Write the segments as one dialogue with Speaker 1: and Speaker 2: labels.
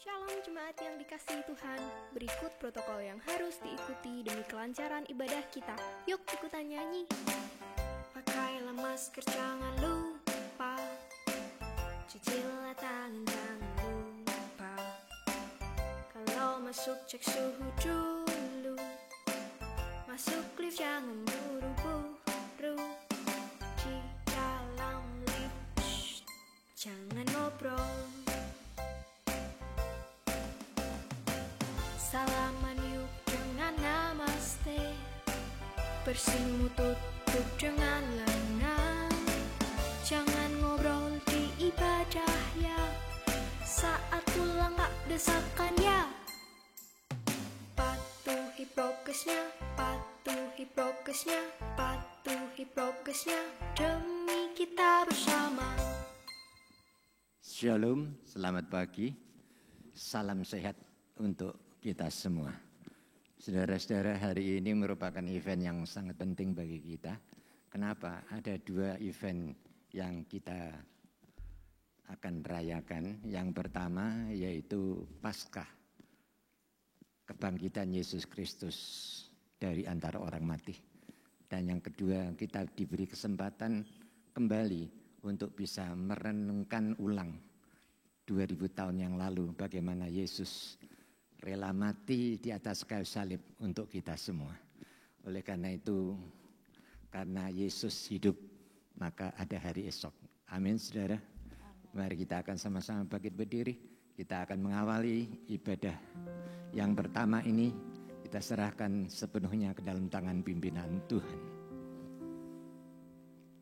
Speaker 1: Shalom jemaat yang dikasihi Tuhan, berikut protokol yang harus diikuti demi kelancaran ibadah kita. Yuk ikutan nyanyi. Pakailah masker, jangan lupa. Cucilah tangan, jangan lupa. Kalau masuk cek suhu dulu. Masuk lift jangan buru-buru. Di dalam lift jangan ngobrol. Salaman yuk dengan namaste. Bersimu tutup dengan lengan. Jangan ngobrol di ibadah ya. Saat pulang tak desakan ya. Patuhi prokesnya, patuhi prokesnya, patuhi prokesnya. Demi kita bersama.
Speaker 2: Shalom, selamat pagi. Salam sehat untuk kita semua. Saudara-saudara, hari ini merupakan event yang sangat penting bagi kita. Kenapa? Ada dua event yang kita akan rayakan. Yang pertama yaitu Paskah, kebangkitan Yesus Kristus dari antara orang mati. Dan yang kedua, kita diberi kesempatan kembali untuk bisa merenungkan ulang 2000 tahun yang lalu bagaimana Yesus rela mati di atas kayu salib untuk kita semua. Oleh karena itu, karena Yesus hidup, maka ada hari esok. Amin, saudara. Mari kita akan sama-sama bangkit berdiri. Kita akan mengawali ibadah yang pertama ini. Kita serahkan sepenuhnya ke dalam tangan pimpinan Tuhan.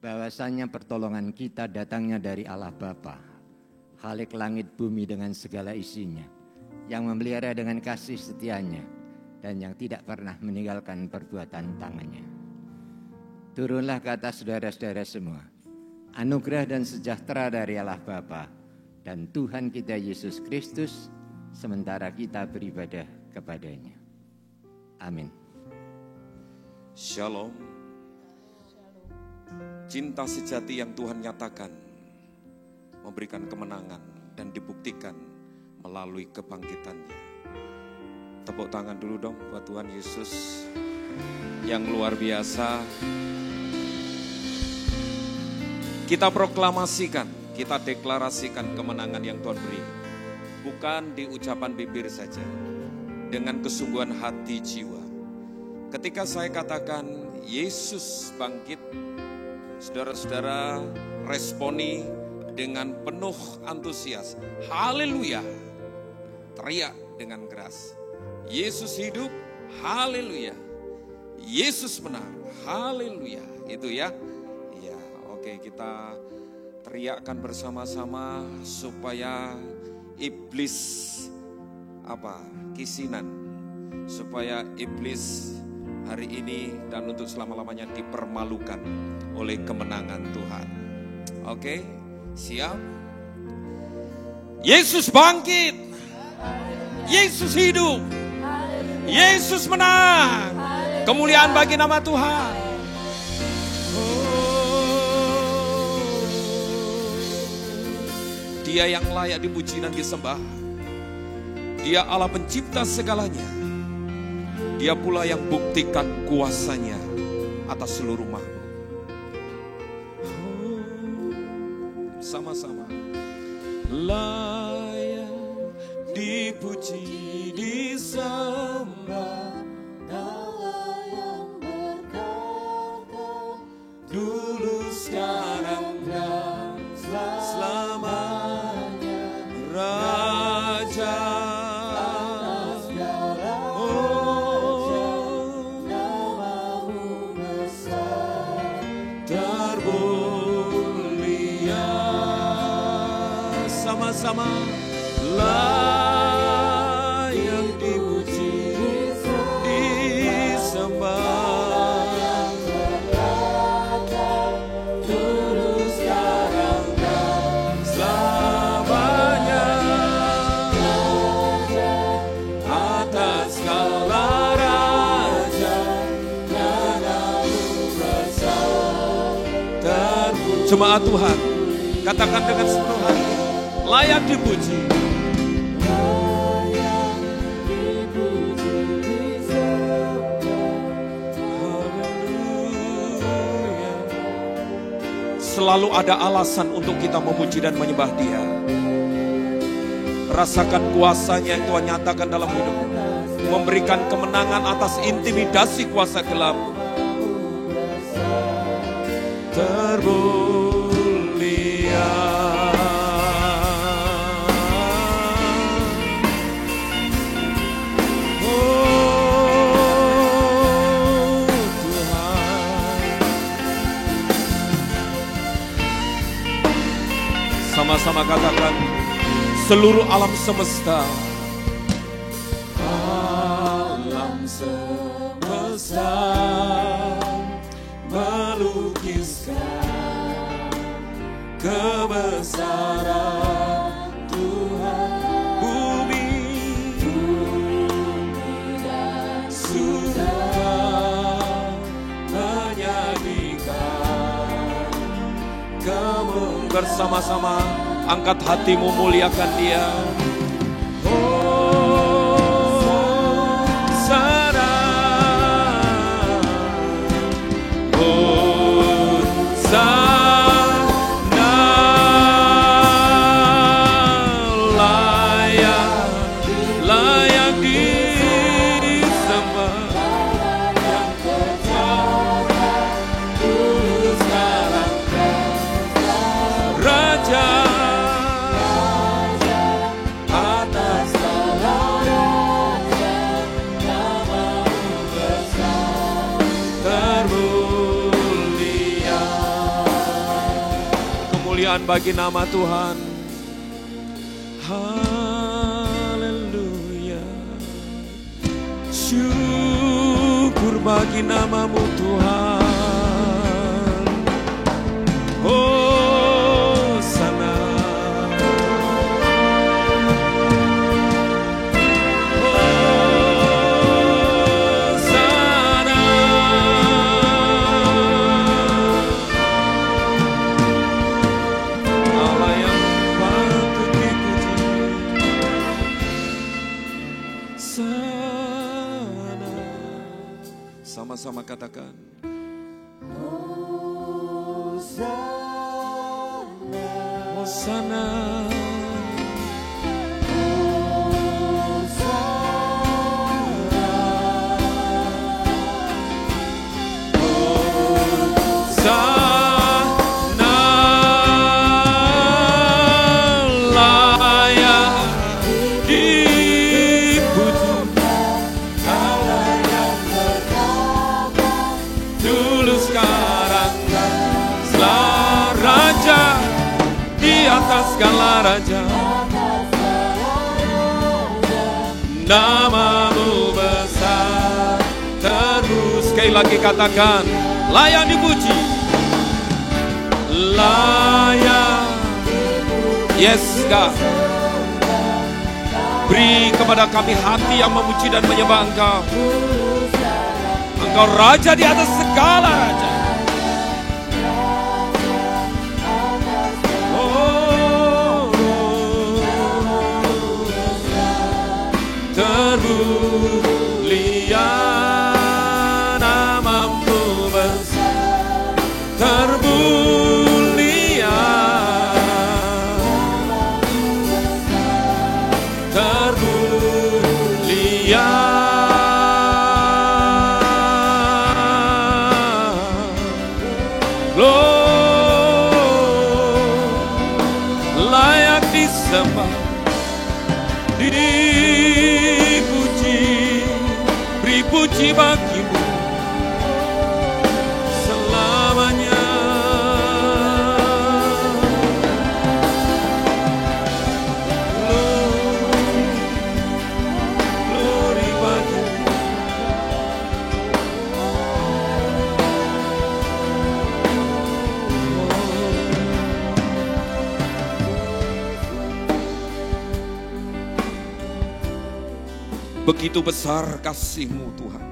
Speaker 2: Bahwasanya pertolongan kita datangnya dari Allah Bapa, Khalik langit bumi dengan segala isinya, yang memelihara dengan kasih setianya dan yang tidak pernah meninggalkan perbuatan tangannya. Turunlah ke atas saudara-saudara semua anugerah dan sejahtera dari Allah Bapa dan Tuhan kita Yesus Kristus sementara kita beribadah kepadanya. Amin.
Speaker 3: Shalom. Cinta sejati yang Tuhan nyatakan memberikan kemenangan dan dibuktikan melalui kebangkitannya. Tepuk tangan dulu dong buat Tuhan Yesus yang luar biasa. Kita proklamasikan, kita deklarasikan kemenangan yang Tuhan beri. Bukan di ucapan bibir saja, dengan kesungguhan hati jiwa. Ketika saya katakan Yesus bangkit, saudara-saudara responi dengan penuh antusias. Haleluya. Teriak dengan keras. Yesus hidup, haleluya. Yesus menang, haleluya. Itu ya. Ya, oke, kita teriakkan bersama-sama supaya iblis kisinan, supaya iblis hari ini dan untuk selama-lamanya dipermalukan oleh kemenangan Tuhan. Oke, siap? Yesus bangkit. Yesus hidup. Yesus menang. Kemuliaan bagi nama Tuhan. Dia yang layak dipuji dan disembah. Dia Allah pencipta segalanya. Dia pula yang buktikan kuasanya atas seluruh makhluk. Sama-sama. Layak dipuji, disembah, Allah yang berkata, dulu, sekarang, dan selamanya, Raja. Sama layak dipuji, disembah, dulu, sekarang, dan selamanya, atas segala raja, namamu besar. Jemaat Tuhan, katakan dengan sepenuh hati, layak dipuji, selalu ada alasan untuk kita memuji dan menyembah Dia. Rasakan kuasa-Nya yang Tuhan nyatakan dalam hidupmu, memberikan kemenangan atas intimidasi kuasa gelap. Termulia sama-sama katakan, seluruh alam semesta, alam semesta melukiskan kebesaran Tuhan. Bumi dan surga menyanyikan kamu. Bersama-sama angkat hatimu, muliakan Dia. Bagi nama Tuhan. Haleluya. Syukur bagi nama-Mu Tuhan. Hosana. Sama-sama katakan, Hosana, segala raja, nama-Mu besar terus. Sekali lagi katakan, layak dipuji, layak. Yes God, beri kepada kami hati yang memuji dan menyembah Engkau. Engkau Raja di atas segala raja. Termulia nama-Mu besar, termulia, termulia. Layak disembah, puji bagi-Mu selamanya. Glory bagi-Mu. Begitu besar kasih-Mu Tuhan,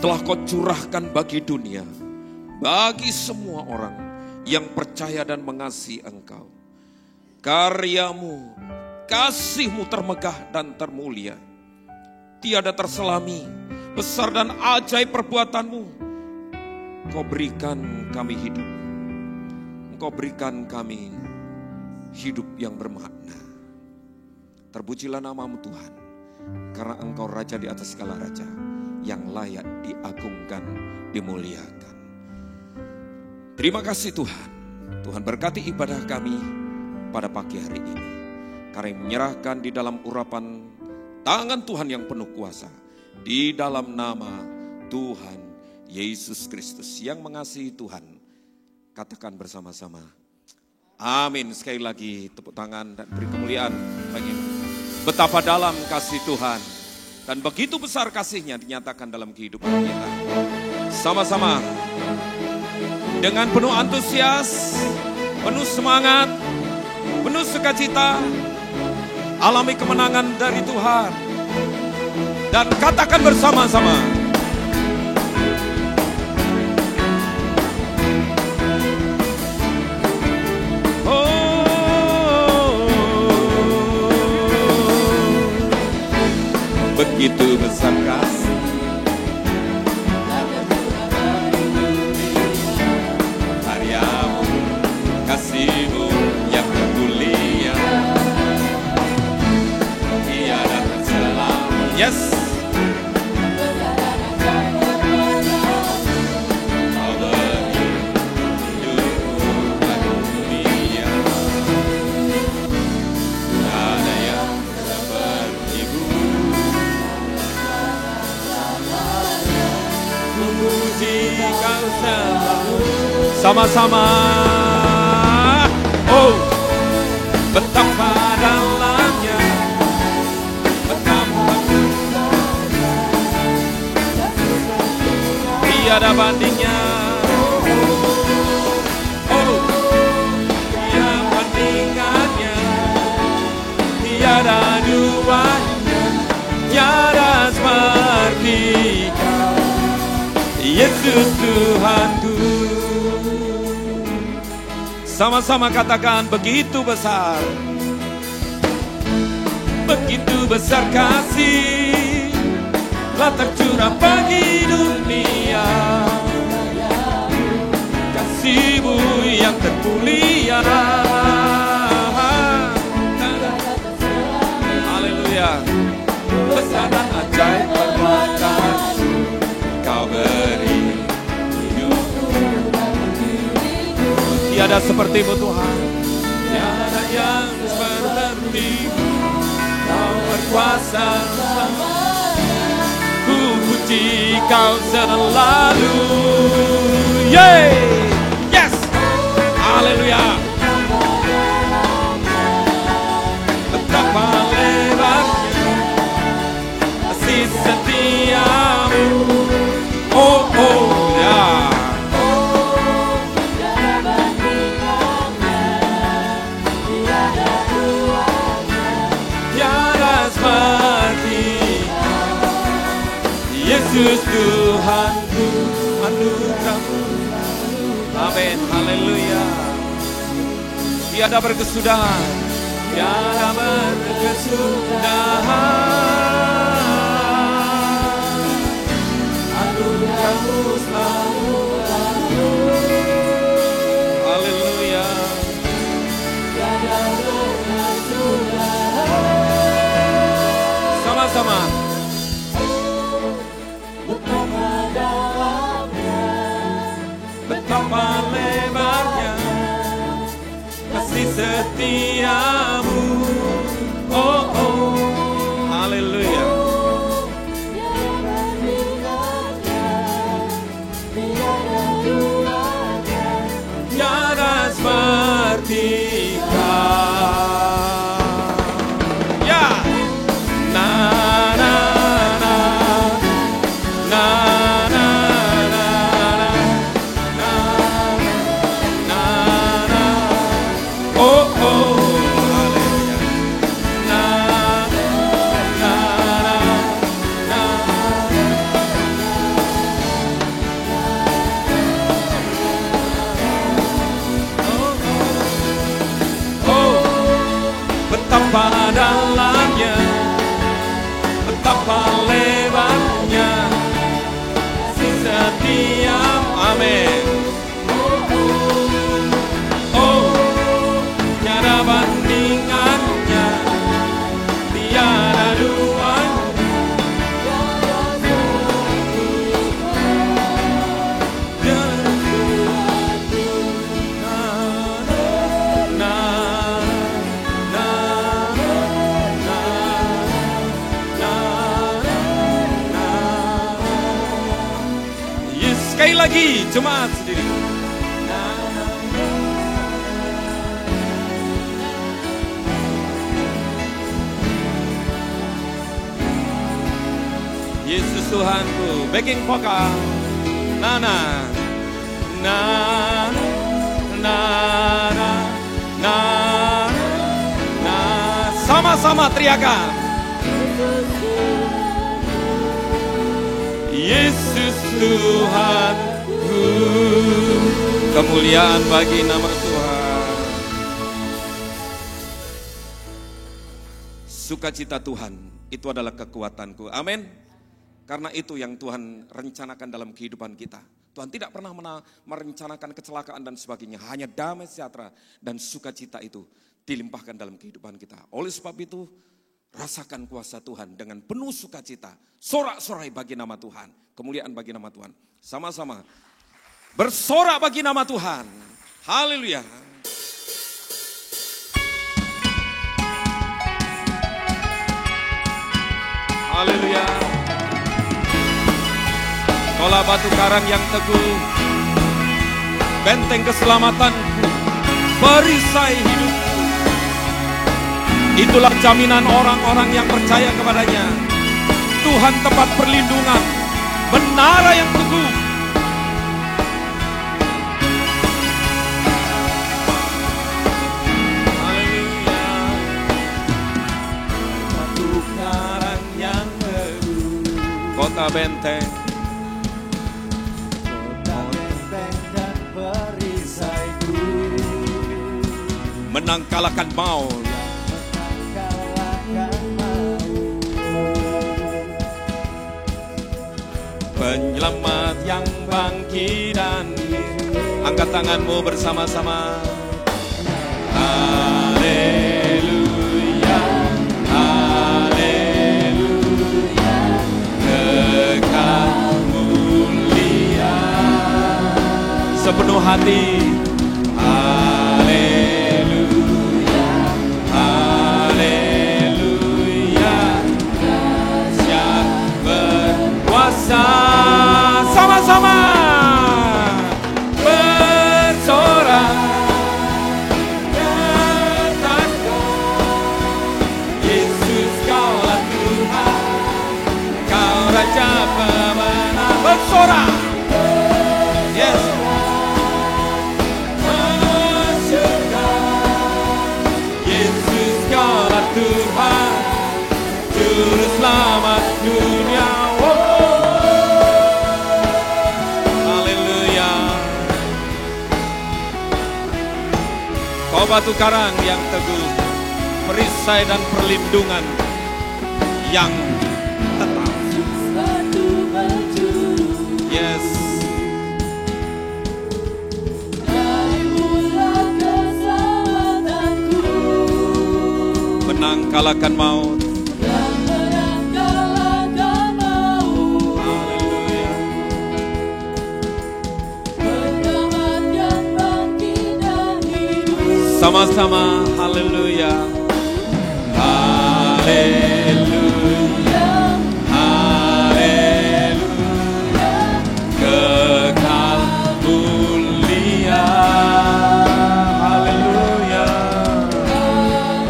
Speaker 3: telah Kau curahkan bagi dunia, bagi semua orang yang percaya dan mengasihi Engkau. Karya-Mu, kasih-Mu termegah dan termulia, tiada terselami. Besar dan ajaib perbuatan-Mu, Kau berikan kami hidup. Engkau berikan kami hidup yang bermakna. Terpujilah nama-Mu Tuhan, karena Engkau Raja di atas segala raja, yang layak diagungkan, dimuliakan. Terima kasih Tuhan. Tuhan berkati ibadah kami pada pagi hari ini. Kami menyerahkan di dalam urapan tangan Tuhan yang penuh kuasa. Di dalam nama Tuhan Yesus Kristus yang mengasihi Tuhan. Katakan bersama-sama. Amin. Sekali lagi tepuk tangan dan beri kemuliaan bagi betapa dalam kasih Tuhan. Dan begitu besar kasih-Nya dinyatakan dalam kehidupan kita. Sama-sama dengan penuh antusias, penuh semangat, penuh sukacita, alami kemenangan dari Tuhan. Dan katakan bersama-sama. Begitu besar kasih, karya-Mu, kasih-Mu yang mulia, tiada terselam. Yes. Kau beri hidupku dan dunia, tiada yang seperti-Mu. Memuji Kau selalu. Sama-sama. Oh, betapa dalamnya, betapa tiada bandingnya. Oh, tiada bandingannya, tiada duanya, tiada seperti Kau. Yesus Tuhanku. Sama-sama katakan, begitu besar, begitu besar kasih telah tercurah bagi dunia. Kasih-Mu yang termulia. Haleluya. Besar dan ajaib perbuatan Kau beri hidupku dan diriku. Tiada seperti-Mu Tuhan, tiada yang seperti-Mu. Kau berkuasa, ku puji Kau selalu. Yeay, yes, haleluya. Betapa lebarnya kasih setia-Mu. Oh, oh, ya. Tiada seperti Yesus Tuhanku, anugerah-Mu. Amin, haleluya. Tiada berkesudahan, tiada berkesudahan. Anugerah-Mu selalu lalu. Haleluya. Tiada berkesudahan. Sama-sama. Betapa dalamnya, betapa lebarnya kasih setia-Mu. Oh, oh, haleluya. Tiada seperti Kau. Ya, na na na na na na na na na. Oh oh, haleluya. lagi, jemaat sendiri. Yesus Tuhanku, backing vokal. Na na na na na na na, sama-sama teriakan. Yesus Tuhanku, kemuliaan bagi nama Tuhan. Sukacita Tuhan itu adalah kekuatanku. Amin. Karena itu yang Tuhan rencanakan dalam kehidupan kita. Tuhan tidak pernah merencanakan kecelakaan dan sebagainya. Hanya damai sejahtera dan sukacita itu dilimpahkan dalam kehidupan kita. Oleh sebab itu, rasakan kuasa Tuhan dengan penuh sukacita. Sorak-sorai bagi nama Tuhan. Kemuliaan bagi nama Tuhan. Sama-sama bersorak bagi nama Tuhan. Haleluya. Haleluya. Kaulah batu karang yang teguh, benteng keselamatanku, perisai hidupku. Itulah jaminan orang-orang yang percaya kepadanya. Tuhan tempat perlindungan, menara yang teguh. Haleluya. Batu karang yang teguh, kota benteng. Menang kalahkan maut. Penyelamat yang bangkit dan angkat tanganmu bersama-sama. Haleluya, haleluya, kekal mulia. Sepenuh hati. Sama-sama bersorak, katakan Yesus kaulah Tuhan, kau Raja pemenang. Bersorak, yes. Yesus kaulah Tuhan, Juru Selamat dunia. Kau batu karang yang teguh, perisai dan perlindungan yang tetap. Yes. Menang kalahkan maut. Sama-sama, haleluya, haleluya, haleluya, kekal mulia, haleluya,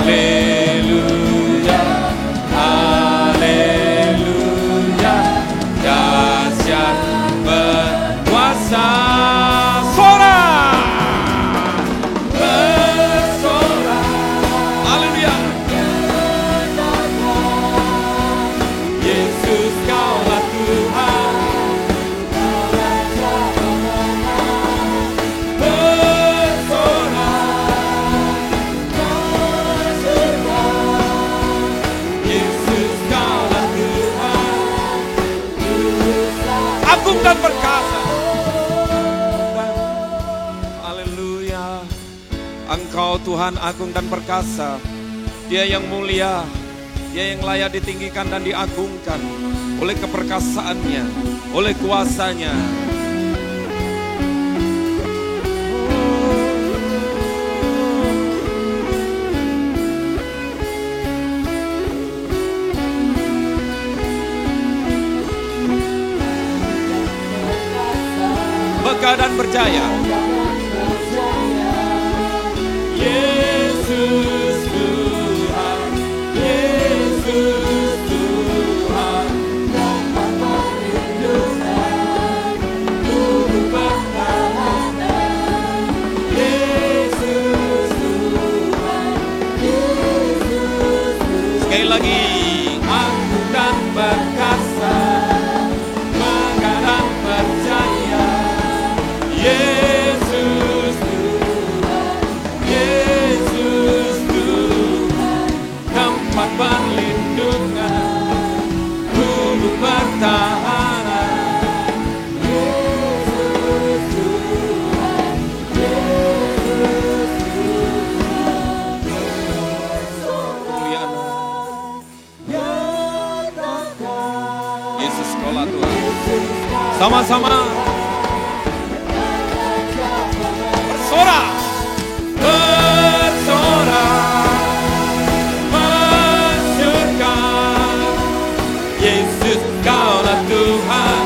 Speaker 3: haleluya, haleluya, dahsyat berkuasa. Dan perkasa. Haleluya. Engkau Tuhan agung dan perkasa. Dia yang mulia, Dia yang layak ditinggikan dan diagungkan oleh keperkasaannya, oleh kuasanya. bangga dan percaya. Yesus Tuhan, Yesus Tuhan, tempat perlindungan, guru pertahanan. Yesus Tuhan, Yesus Tuhan. Sekali lagi, aku dan perkasa, bangga dan percaya. Yesus Tuhan, Yesus Tuhan, tempat perlindungan, guru pertahanan. Yesus Tuhan, Yesus Tuhan, kemuliaan Yesus sekolah Tuhan. Sama-sama bersorak, masyurkan. Yesus kaulah Tuhan,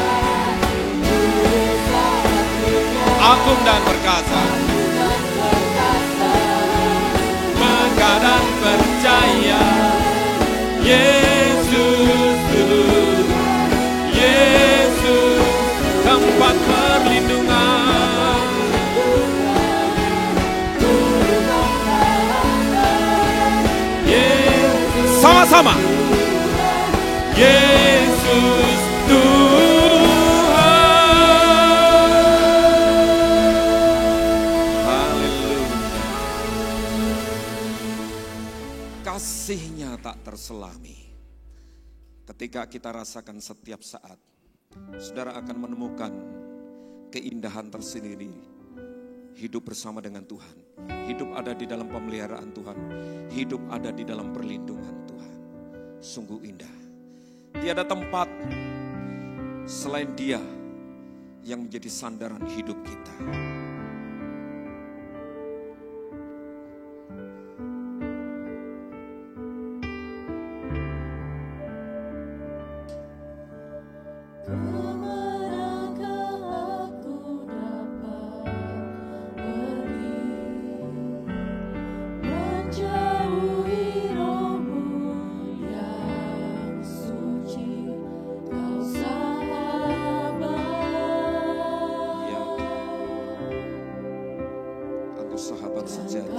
Speaker 3: agung dan perkasa, bangga dan percaya. Yesus Tuhan, Yesus tempat perlindungan. Sama-sama. Yesus Tuhan. Haleluya. Kasih-Nya tak terselami. Ketika kita rasakan setiap saat, saudara akan menemukan keindahan tersendiri. Hidup bersama dengan Tuhan, hidup ada di dalam pemeliharaan Tuhan, hidup ada di dalam perlindungan Tuhan. Sungguh indah. Tiada tempat selain Dia yang menjadi sandaran hidup kita. Sahabat sejati.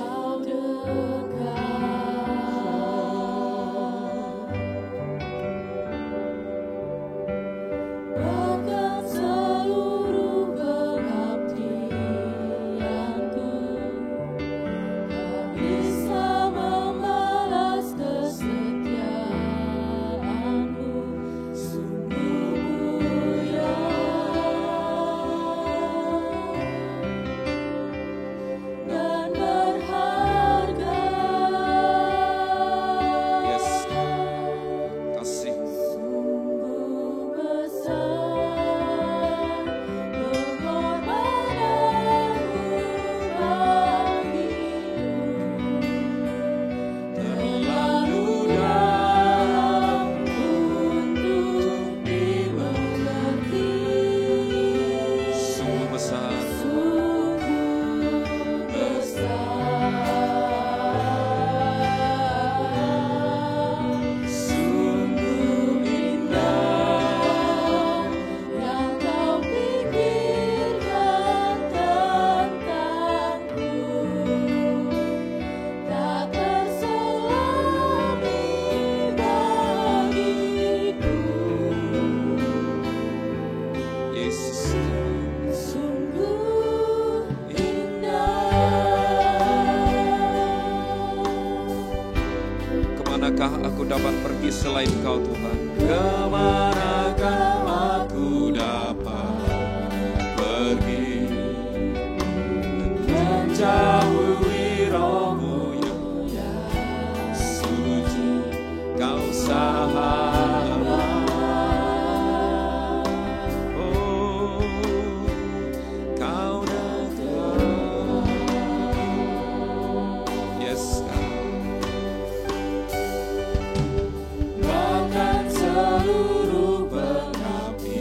Speaker 3: Kemanakah aku dapat pergi selain Kau Tuhan? Kemanakah aku dapat pergi menjauhi Roh-Mu yang suci, Kau sahabat. Oh, Kau datang. Yes, God. Seluruh pengabdianku,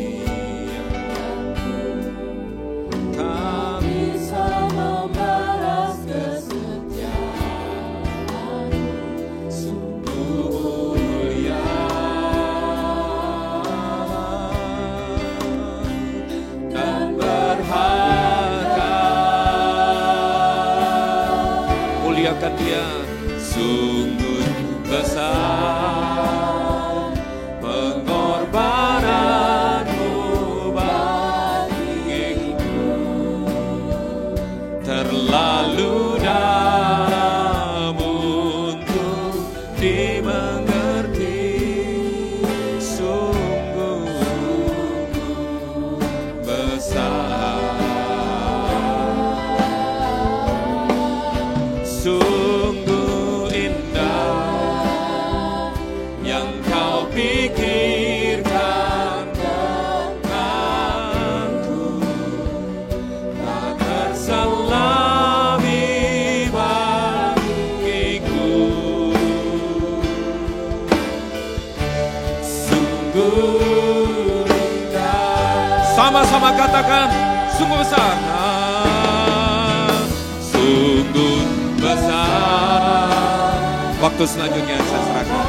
Speaker 3: Sama-sama katakan, sungguh besar. Sungguh besar. Waktu selanjutnya saya serahkan.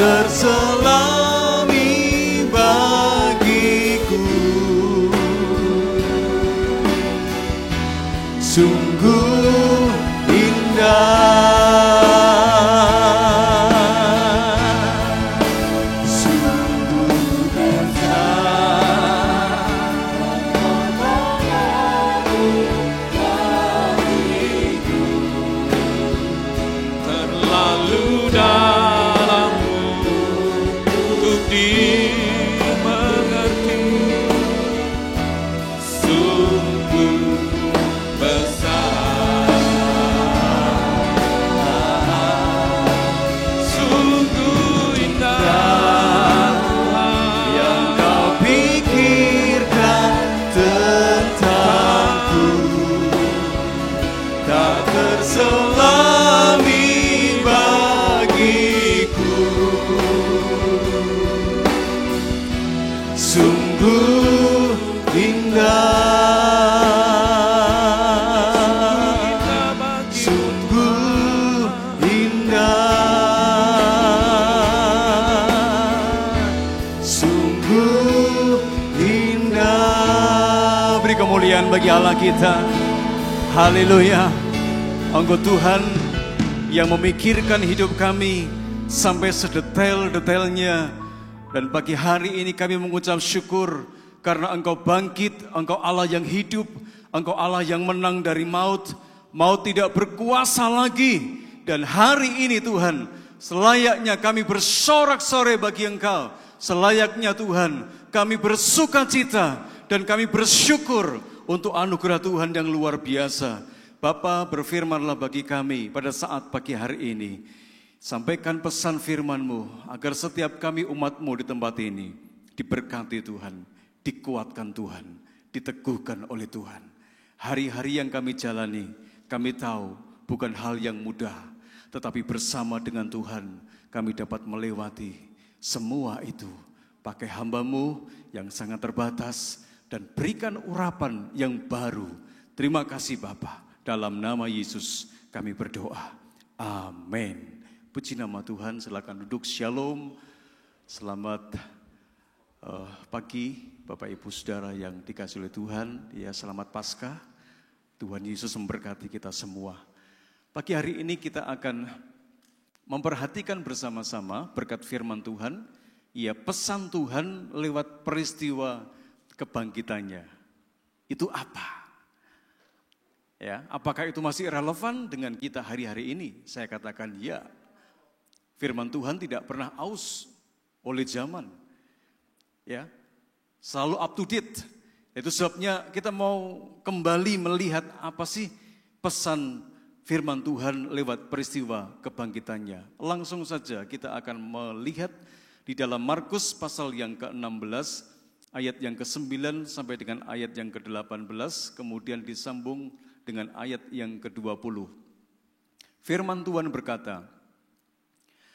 Speaker 4: Terselami bagiku, sungguh indah, sungguh indah bagiku,
Speaker 3: terlalu dalam dimengerti, sungguh besar, sungguh indah
Speaker 4: yang kau pikirkan tentangku, tak terselami bagiku. Sungguh indah, sungguh indah, sungguh indah. Beri kemuliaan bagi Allah kita. Haleluya. Engkau Tuhan yang memikirkan hidup kami sampai sedetail-detailnya. Dan pagi hari ini kami mengucap syukur karena Engkau bangkit, Engkau Allah yang hidup, Engkau Allah yang menang dari maut. Maut tidak berkuasa lagi. Dan hari ini Tuhan, selayaknya kami bersorak-sorai bagi Engkau. Selayaknya Tuhan, kami bersukacita dan kami bersyukur untuk anugerah Tuhan yang luar biasa. Bapa, berfirmanlah bagi kami pada saat pagi hari ini. Sampaikan pesan firman-Mu agar setiap kami umat-Mu di tempat ini diberkati Tuhan, dikuatkan Tuhan, diteguhkan oleh Tuhan. Hari-hari yang kami jalani, kami tahu bukan hal yang mudah, tetapi bersama dengan Tuhan kami dapat melewati semua itu. Pakai hamba-Mu yang sangat terbatas dan berikan urapan yang baru. Terima kasih Bapa, dalam nama Yesus kami berdoa. Amin. Puji nama Tuhan, silakan duduk. Shalom. Selamat pagi Bapak Ibu Saudara yang dikasihi oleh Tuhan. Ya, selamat Paskah. Tuhan Yesus memberkati kita semua. Pagi hari ini kita akan memperhatikan bersama-sama berkat firman Tuhan. Ya, pesan Tuhan lewat peristiwa kebangkitannya. Itu apa? Ya, apakah itu masih relevan dengan kita hari-hari ini? Saya katakan ya. Firman Tuhan tidak pernah aus oleh zaman. Ya. Selalu up to date. Itu sebabnya kita mau kembali melihat apa sih pesan firman Tuhan lewat peristiwa kebangkitannya. Langsung saja kita akan melihat di dalam Markus pasal yang ke-16 ayat yang ke-9 sampai dengan ayat yang ke-18, kemudian disambung dengan ayat yang ke-20. Firman Tuhan berkata,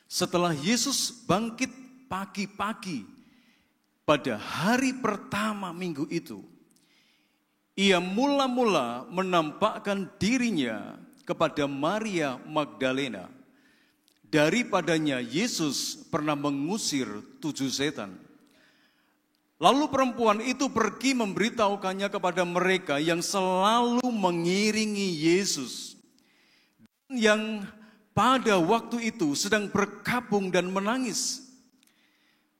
Speaker 4: setelah Yesus bangkit pagi-pagi pada hari pertama minggu itu, ia mula-mula menampakkan dirinya kepada Maria Magdalena. Daripadanya Yesus pernah mengusir 7 setan. Lalu perempuan itu pergi memberitahukannya kepada mereka yang selalu mengiringi Yesus, yang pada waktu itu sedang berkabung dan menangis.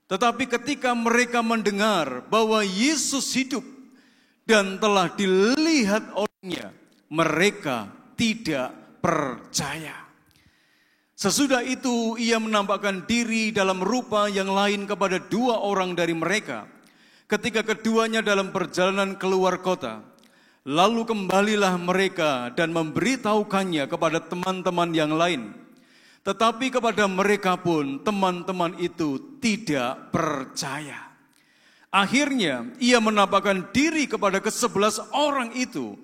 Speaker 4: Tetapi ketika mereka mendengar bahwa Yesus hidup dan telah dilihat olehnya, mereka tidak percaya. Sesudah itu ia menampakkan diri dalam rupa yang lain kepada 2 orang dari mereka. Ketika keduanya dalam perjalanan keluar kota, lalu kembalilah mereka dan memberitahukannya kepada teman-teman yang lain. Tetapi kepada mereka pun teman-teman itu tidak percaya. Akhirnya ia menampakkan diri kepada ke-11 orang itu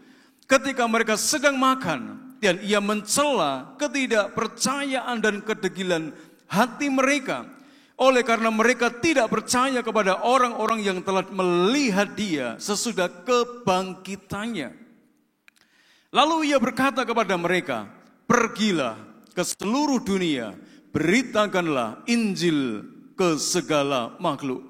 Speaker 4: ketika mereka sedang makan. Dan ia mencela ketidakpercayaan dan kedegilan hati mereka. Oleh karena mereka tidak percaya kepada orang-orang yang telah melihat dia sesudah kebangkitannya. Lalu ia berkata kepada mereka, pergilah ke seluruh dunia, beritakanlah Injil ke segala makhluk.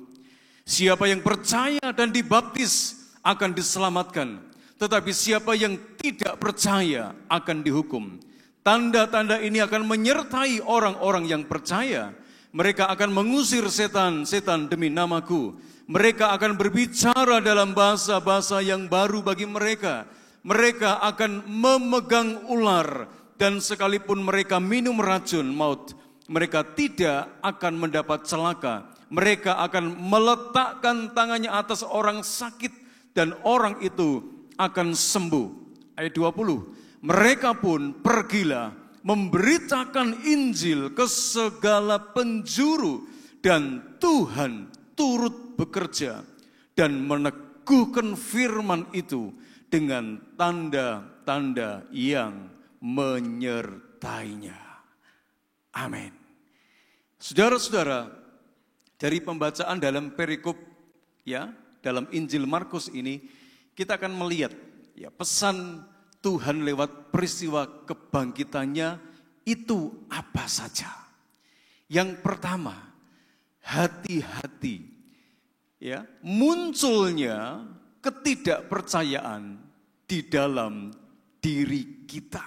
Speaker 4: Siapa yang percaya dan dibaptis akan diselamatkan. Tetapi siapa yang tidak percaya akan dihukum. Tanda-tanda ini akan menyertai orang-orang yang percaya. Mereka akan mengusir setan-setan demi namaku. Mereka akan berbicara dalam bahasa-bahasa yang baru bagi mereka. Mereka akan memegang ular. Dan sekalipun mereka minum racun maut, mereka tidak akan mendapat celaka. Mereka akan meletakkan tangannya atas orang sakit dan orang itu akan sembuh. Ayat 20. Mereka pun pergilah memberitakan Injil ke segala penjuru dan Tuhan turut bekerja dan meneguhkan firman itu dengan tanda-tanda yang menyertainya. Amin. Saudara-saudara, dari pembacaan dalam perikop dalam Injil Markus ini kita akan melihat pesan Tuhan lewat peristiwa kebangkitannya itu apa saja. Yang pertama, hati-hati munculnya ketidakpercayaan di dalam diri kita.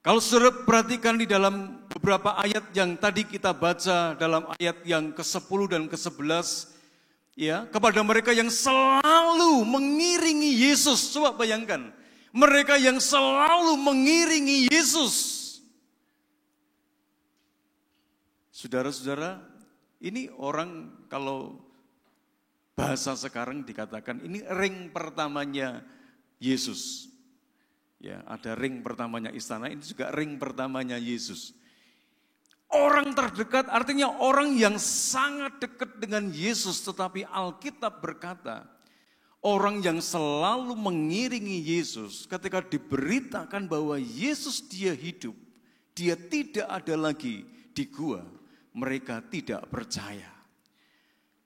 Speaker 4: Kalau saudara perhatikan di dalam beberapa ayat yang tadi kita baca, dalam ayat yang ke-10 dan ke-11, kepada mereka yang selalu mengiringi Yesus. Coba bayangkan, mereka yang selalu mengiringi Yesus. Saudara-saudara, ini orang kalau bahasa sekarang dikatakan ini ring pertamanya Yesus. Ada ring pertamanya istana, ini juga ring pertamanya Yesus. Orang terdekat artinya orang yang sangat dekat dengan Yesus. Tetapi Alkitab berkata, orang yang selalu mengiringi Yesus ketika diberitakan bahwa Yesus dia hidup, dia tidak ada lagi di gua, mereka tidak percaya.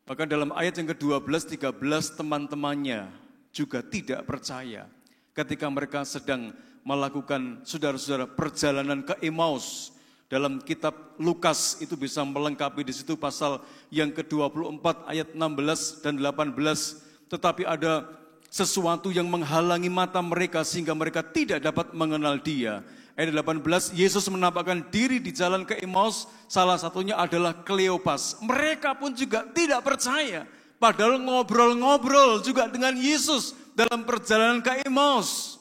Speaker 4: Bahkan dalam ayat yang ke-12, 13 teman-temannya juga tidak percaya. Ketika mereka sedang melakukan saudara-saudara perjalanan ke Emmaus. Dalam kitab Lukas itu bisa melengkapi di situ pasal yang ke-24 ayat 16 dan 18. Tetapi ada sesuatu yang menghalangi mata mereka sehingga mereka tidak dapat mengenal dia. Ayat 18, Yesus menampakkan diri di jalan ke Emmaus, salah satunya adalah Kleopas. Mereka pun juga tidak percaya. Padahal ngobrol-ngobrol juga dengan Yesus dalam perjalanan ke Emmaus.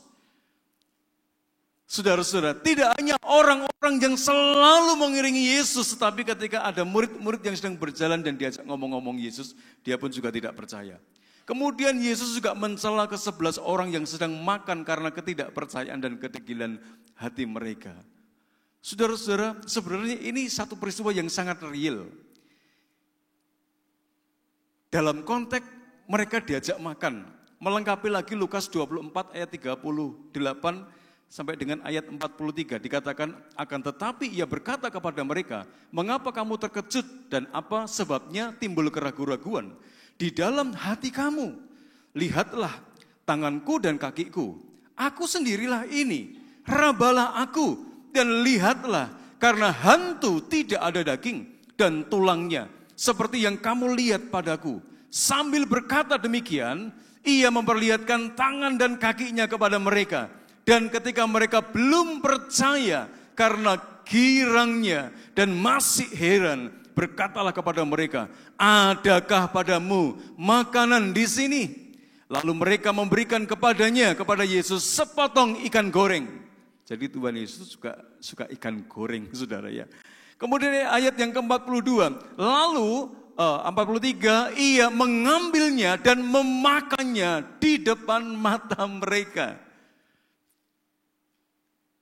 Speaker 4: Saudara-saudara, tidak hanya orang-orang yang selalu mengiringi Yesus, tetapi ketika ada murid-murid yang sedang berjalan dan diajak ngomong-ngomong Yesus, dia pun juga tidak percaya. Kemudian Yesus juga mencela ke-11 orang yang sedang makan karena ketidakpercayaan dan kedegilan hati mereka. Saudara-saudara, sebenarnya ini satu peristiwa yang sangat real. Dalam konteks mereka diajak makan, melengkapi lagi Lukas 24 ayat 38 sampai dengan ayat 43 dikatakan, akan tetapi ia berkata kepada mereka, mengapa kamu terkejut dan apa sebabnya timbul keraguan-raguan di dalam hati kamu? Lihatlah tanganku dan kakiku, aku sendirilah ini, rabalah aku dan lihatlah, karena hantu tidak ada daging dan tulangnya seperti yang kamu lihat padaku. Sambil berkata demikian, ia memperlihatkan tangan dan kakinya kepada mereka. Dan ketika mereka belum percaya karena girangnya dan masih heran, berkatalah kepada mereka, adakah padamu makanan di sini? Lalu mereka memberikan kepada Yesus sepotong ikan goreng. Jadi Tuhan Yesus juga suka ikan goreng, saudara ya. Kemudian ayat yang ke-42, lalu 43, ia mengambilnya dan memakannya di depan mata mereka.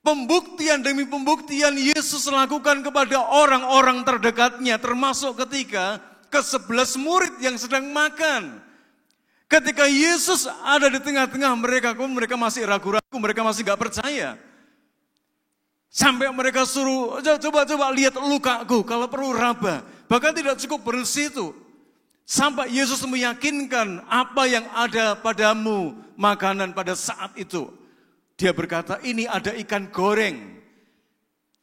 Speaker 4: Pembuktian demi pembuktian Yesus lakukan kepada orang-orang terdekatnya, termasuk ketika ke-11 murid yang sedang makan. Ketika Yesus ada di tengah-tengah mereka, mereka masih ragu-ragu, mereka masih gak percaya. Sampai mereka suruh, coba lihat lukaku, kalau perlu raba. Bahkan tidak cukup berhenti situ. Sampai Yesus meyakinkan apa yang ada padamu makanan pada saat itu. Dia berkata, ini ada ikan goreng.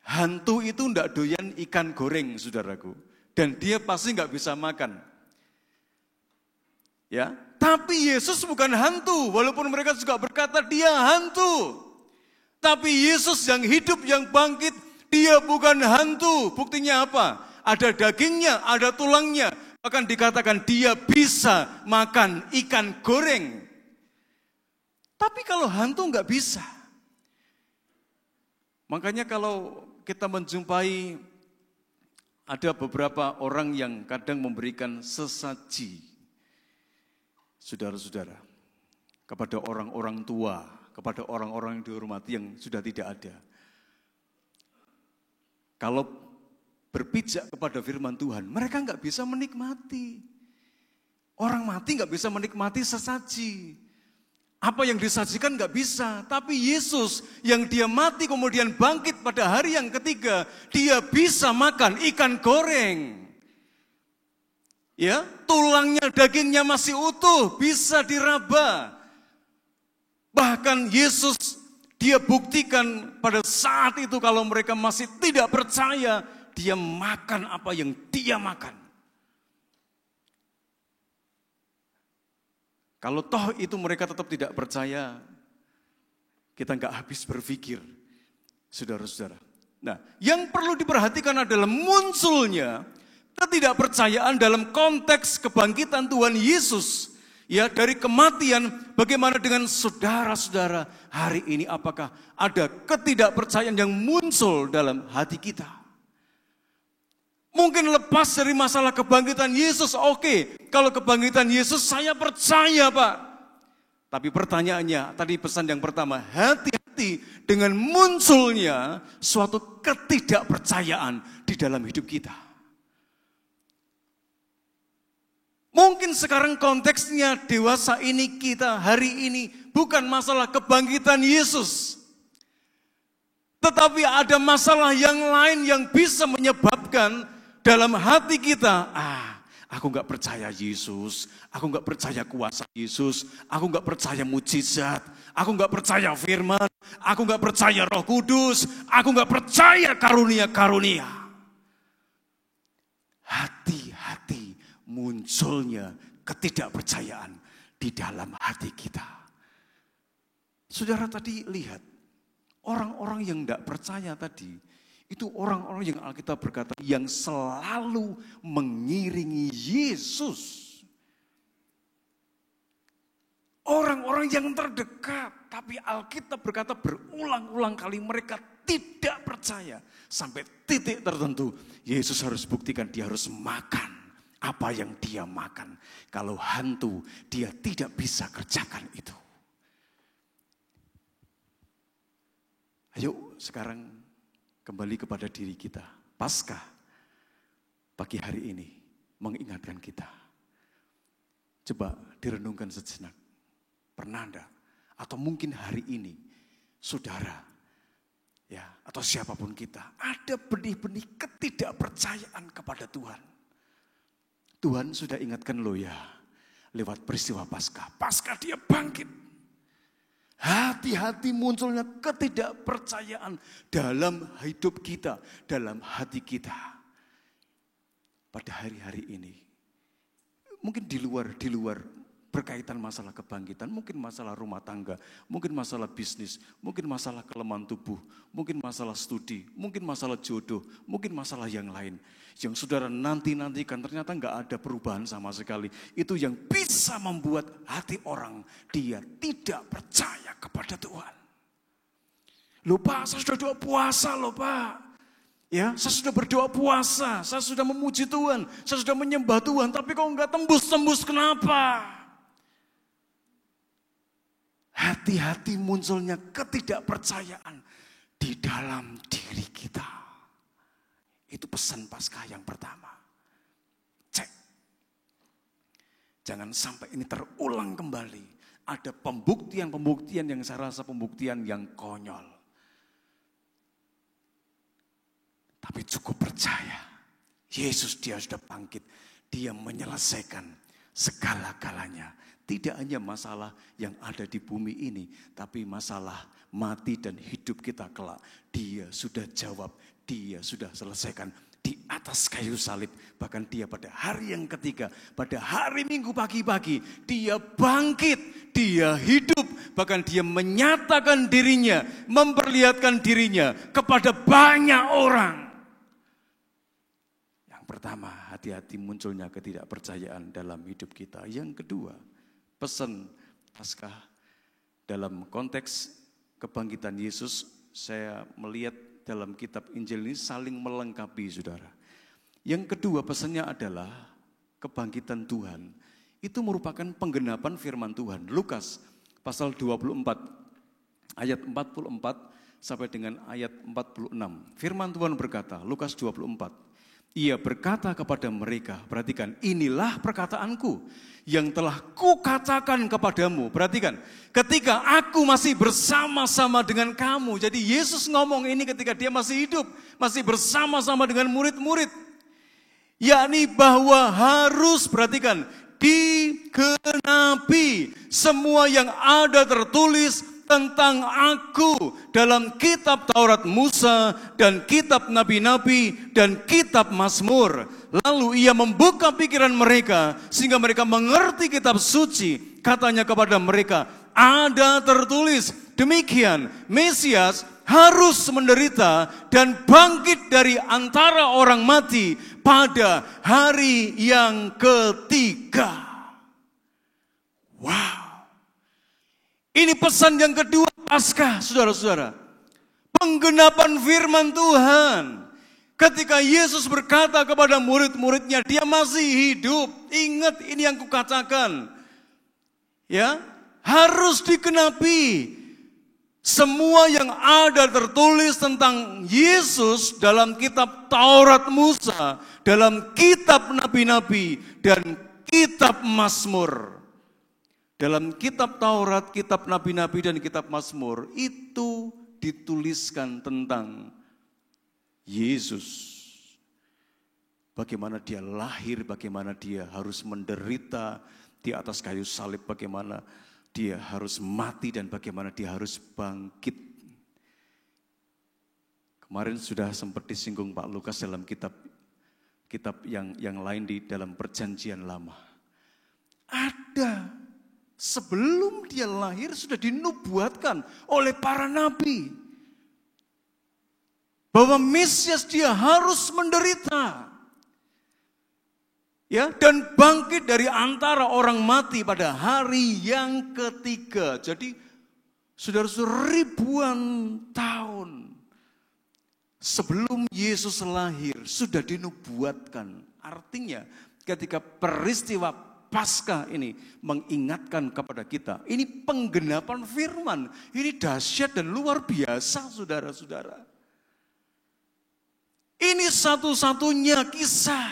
Speaker 4: Hantu itu tidak doyan ikan goreng, saudaraku. Dan dia pasti nggak bisa makan. Ya, tapi Yesus bukan hantu. Walaupun mereka juga berkata dia hantu. Tapi Yesus yang hidup, yang bangkit, dia bukan hantu. Buktinya apa? Ada dagingnya, ada tulangnya. Bahkan dikatakan dia bisa makan ikan goreng. Tapi kalau hantu nggak bisa. Makanya kalau kita menjumpai ada beberapa orang yang kadang memberikan sesaji, saudara-saudara, kepada orang-orang tua, kepada orang-orang yang dihormati yang sudah tidak ada. Kalau berpijak kepada firman Tuhan, mereka nggak bisa menikmati. Orang mati nggak bisa menikmati sesaji. Apa yang disajikan nggak bisa, tapi Yesus yang dia mati kemudian bangkit pada hari yang ketiga, dia bisa makan ikan goreng. Ya, tulangnya, dagingnya masih utuh, bisa diraba. Bahkan Yesus dia buktikan pada saat itu kalau mereka masih tidak percaya, dia makan apa yang dia makan. Kalau toh itu mereka tetap tidak percaya, kita nggak habis berpikir, saudara-saudara. Nah, yang perlu diperhatikan adalah munculnya ketidakpercayaan dalam konteks kebangkitan Tuhan Yesus. Ya, dari kematian, bagaimana dengan saudara-saudara hari ini, apakah ada ketidakpercayaan yang muncul dalam hati kita? Mungkin lepas dari masalah kebangkitan Yesus, oke. Kalau kebangkitan Yesus saya percaya, Pak. Tapi pertanyaannya, tadi pesan yang pertama, hati-hati dengan munculnya suatu ketidakpercayaan di dalam hidup kita. Mungkin sekarang konteksnya dewasa ini kita hari ini bukan masalah kebangkitan Yesus. Tetapi ada masalah yang lain yang bisa menyebabkan dalam hati kita, aku gak percaya Yesus, aku gak percaya kuasa Yesus, aku gak percaya mujizat, aku gak percaya firman, aku gak percaya Roh Kudus, aku gak percaya karunia-karunia. Hati-hati munculnya ketidakpercayaan di dalam hati kita. Saudara tadi lihat, orang-orang yang gak percaya tadi, itu orang-orang yang Alkitab berkata yang selalu mengiringi Yesus. Orang-orang yang terdekat, tapi Alkitab berkata berulang-ulang kali mereka tidak percaya. Sampai titik tertentu, Yesus harus buktikan dia harus makan apa yang dia makan. Kalau hantu, dia tidak bisa kerjakan itu. Ayo sekarang kembali kepada diri kita. Paskah pagi hari ini mengingatkan kita. Coba direnungkan sejenak. Pernah enggak? Atau mungkin hari ini saudara ya atau siapapun kita ada benih-benih ketidakpercayaan kepada Tuhan. Tuhan sudah ingatkan lo ya lewat peristiwa Paskah. Paskah dia bangkit. Hati-hati munculnya ketidakpercayaan dalam hidup kita, dalam hati kita. Pada hari-hari ini, mungkin di luar berkaitan masalah kebangkitan, mungkin masalah rumah tangga, mungkin masalah bisnis, mungkin masalah kelemahan tubuh, mungkin masalah studi, mungkin masalah jodoh, mungkin masalah yang lain. Yang saudara nanti-nantikan ternyata nggak ada perubahan sama sekali. Itu yang bisa membuat hati orang dia tidak percaya kepada Tuhan. Loh Pak, saya sudah doa puasa loh Pak. Ya, saya sudah berdoa puasa, saya sudah memuji Tuhan, saya sudah menyembah Tuhan, tapi kok enggak tembus-tembus, kenapa? Hati-hati munculnya ketidakpercayaan di dalam diri kita. Itu pesan Paskah yang pertama. Cek. Jangan sampai ini terulang kembali. Ada pembuktian-pembuktian yang saya rasa pembuktian yang konyol. Tapi cukup percaya, Yesus dia sudah bangkit, dia menyelesaikan segala-galanya. Tidak hanya masalah yang ada di bumi ini, tapi masalah mati dan hidup kita kelak. Dia sudah jawab, dia sudah selesaikan di atas kayu salib. Bahkan dia pada hari yang ketiga, pada hari Minggu pagi-pagi, dia bangkit, dia hidup. Bahkan dia menyatakan dirinya, memperlihatkan dirinya kepada banyak orang. Pertama, hati-hati munculnya ketidakpercayaan dalam hidup kita. Yang kedua, pesan Paskah dalam konteks kebangkitan Yesus, saya melihat dalam kitab Injil ini saling melengkapi, saudara. Yang kedua pesannya adalah kebangkitan Tuhan. Itu merupakan penggenapan firman Tuhan. Lukas pasal 24 ayat 44 sampai dengan ayat 46. Firman Tuhan berkata, Lukas 24. Ia berkata kepada mereka, perhatikan, inilah perkataanku yang telah kukatakan kepadamu. Perhatikan, ketika aku masih bersama-sama dengan kamu. Jadi Yesus ngomong ini ketika dia masih hidup, masih bersama-sama dengan murid-murid. Yakni bahwa harus, perhatikan, digenapi semua yang ada tertulis tentang aku dalam kitab Taurat Musa dan kitab Nabi-Nabi dan kitab Mazmur. Lalu ia membuka pikiran mereka sehingga mereka mengerti kitab suci. Katanya kepada mereka, ada tertulis demikian, Mesias harus menderita dan bangkit dari antara orang mati pada hari yang ketiga. Wow. Ini pesan yang kedua Paskah, saudara-saudara. Penggenapan firman Tuhan. Ketika Yesus berkata kepada murid-muridnya, dia masih hidup. Ingat ini yang kukatakan. Ya, harus digenapi. Semua yang ada tertulis tentang Yesus dalam kitab Taurat Musa, dalam kitab Nabi-Nabi, dan kitab Mazmur. Dalam kitab Taurat, kitab Nabi-Nabi, dan kitab Mazmur itu dituliskan tentang Yesus. Bagaimana dia lahir, bagaimana dia harus menderita di atas kayu salib, bagaimana dia harus mati dan bagaimana dia harus bangkit. Kemarin sudah sempat disinggung Pak Lukas dalam kitab yang lain di dalam Perjanjian Lama. Ada. Sebelum dia lahir sudah dinubuatkan oleh para nabi bahwa Mesias dia harus menderita, ya, dan bangkit dari antara orang mati pada hari yang ketiga. Jadi saudara-saudara, ribuan tahun sebelum Yesus lahir sudah dinubuatkan. Artinya ketika peristiwa Paskah ini mengingatkan kepada kita, ini penggenapan firman, ini dahsyat dan luar biasa, saudara-saudara. Ini satu-satunya kisah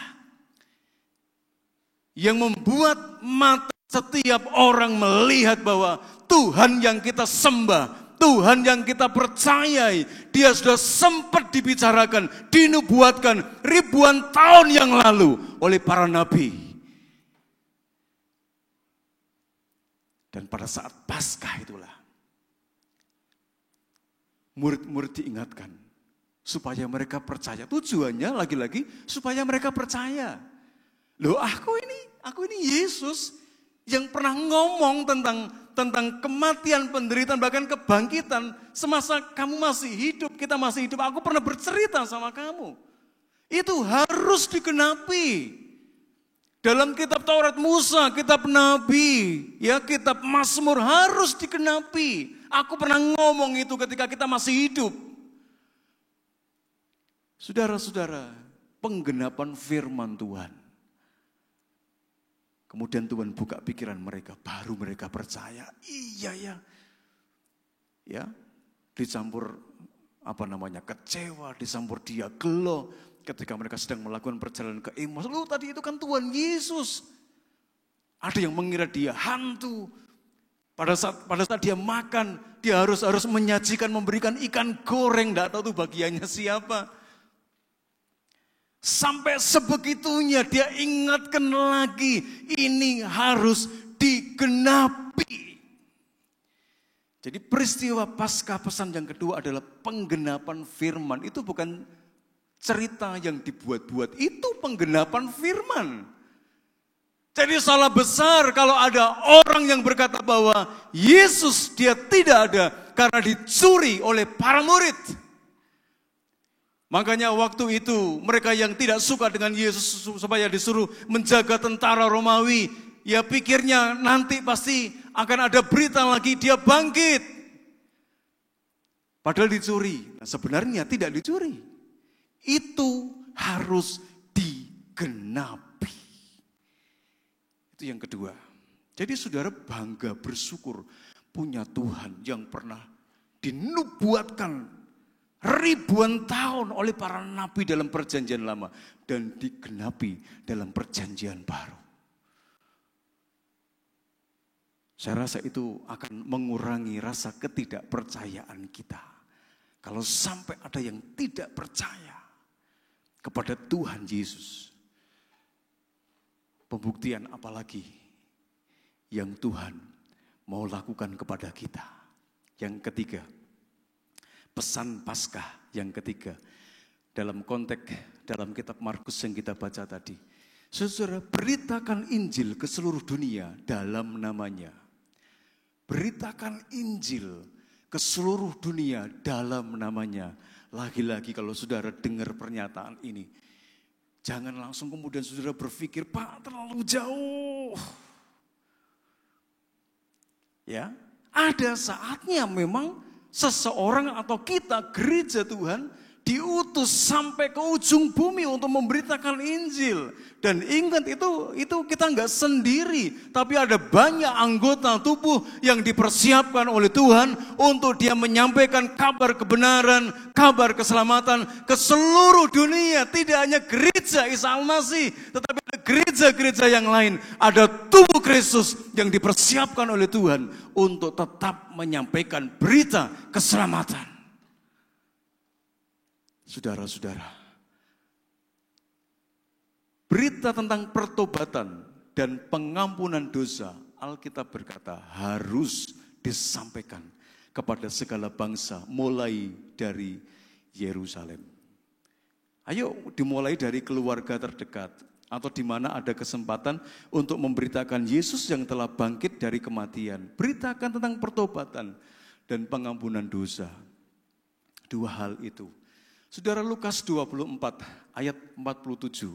Speaker 4: yang membuat mata setiap orang melihat bahwa Tuhan yang kita sembah, Tuhan yang kita percayai, dia sudah sempat dibicarakan, dinubuatkan ribuan tahun yang lalu oleh para nabi. Dan pada saat Paskah itulah murid-murid diingatkan supaya mereka percaya. Tujuannya lagi-lagi supaya mereka percaya. Loh, aku ini Yesus yang pernah ngomong tentang kematian, penderitaan, bahkan kebangkitan semasa kamu masih hidup, kita masih hidup. Aku pernah bercerita sama kamu. Itu harus digenapi. Dalam kitab Taurat Musa, kitab Nabi, ya, kitab Mazmur harus digenapi. Aku pernah ngomong itu ketika kita masih hidup. Saudara-saudara, penggenapan firman Tuhan. Kemudian Tuhan buka pikiran mereka, baru mereka percaya. Iya ya. Ya, dicampur kecewa, dicampur dia gelo ketika mereka sedang melakukan perjalanan ke Emmaus. Lu tadi itu kan Tuhan Yesus. Ada yang mengira dia hantu. Pada saat dia makan, dia harus menyajikan, memberikan ikan goreng, enggak tahu tuh bagiannya siapa. Sampai sebegitunya dia ingatkan lagi, ini harus digenapi. Jadi peristiwa Paskah pesan yang kedua adalah penggenapan firman. Itu bukan cerita yang dibuat-buat, itu penggenapan firman. Jadi salah besar kalau ada orang yang berkata bahwa Yesus dia tidak ada karena dicuri oleh para murid. Makanya waktu itu mereka yang tidak suka dengan Yesus supaya disuruh menjaga tentara Romawi, ya pikirnya nanti pasti akan ada berita lagi dia bangkit. Padahal dicuri. Nah, sebenarnya tidak dicuri. Itu harus digenapi. Itu yang kedua. Jadi saudara bangga bersyukur punya Tuhan yang pernah dinubuatkan ribuan tahun oleh para nabi dalam perjanjian lama dan digenapi dalam perjanjian baru. Saya rasa itu akan mengurangi rasa ketidakpercayaan kita. Kalau sampai ada yang tidak percaya kepada Tuhan Yesus. Pembuktian apalagi yang Tuhan mau lakukan kepada kita. Yang ketiga, pesan Paskah yang ketiga dalam konteks dalam kitab Markus yang kita baca tadi. Saudara, beritakan Injil ke seluruh dunia dalam namanya. Beritakan Injil ke seluruh dunia dalam namanya. Lagi-lagi kalau saudara dengar pernyataan ini, jangan langsung kemudian saudara berpikir, Pak terlalu jauh. Ya, ada saatnya memang seseorang atau kita gereja Tuhan diutus sampai ke ujung bumi untuk memberitakan Injil. Dan ingat itu kita nggak sendiri, tapi ada banyak anggota tubuh yang dipersiapkan oleh Tuhan untuk dia menyampaikan kabar kebenaran, kabar keselamatan ke seluruh dunia. Tidak hanya gereja Isa Al-Masih, tetapi ada gereja-gereja yang lain. Ada tubuh Kristus yang dipersiapkan oleh Tuhan untuk tetap menyampaikan berita keselamatan. Saudara-saudara, berita tentang pertobatan dan pengampunan dosa, Alkitab berkata harus disampaikan kepada segala bangsa mulai dari Yerusalem. Ayo dimulai dari keluarga terdekat atau di mana ada kesempatan untuk memberitakan Yesus yang telah bangkit dari kematian. Beritakan tentang pertobatan dan pengampunan dosa. Dua hal itu. Saudara, Lukas 24 ayat 47.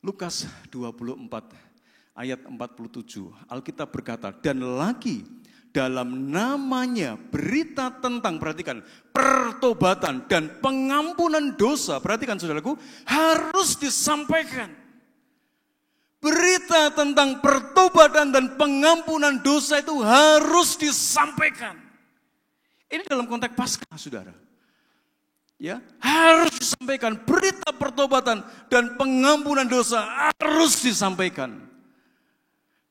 Speaker 4: Lukas 24 ayat 47. Alkitab berkata, dan lagi dalam namanya berita tentang, perhatikan, pertobatan dan pengampunan dosa. Perhatikan saudaraku, harus disampaikan. Berita tentang pertobatan dan pengampunan dosa itu harus disampaikan. Ini dalam konteks Paskah, saudara. Ya, harus disampaikan berita pertobatan dan pengampunan dosa harus disampaikan.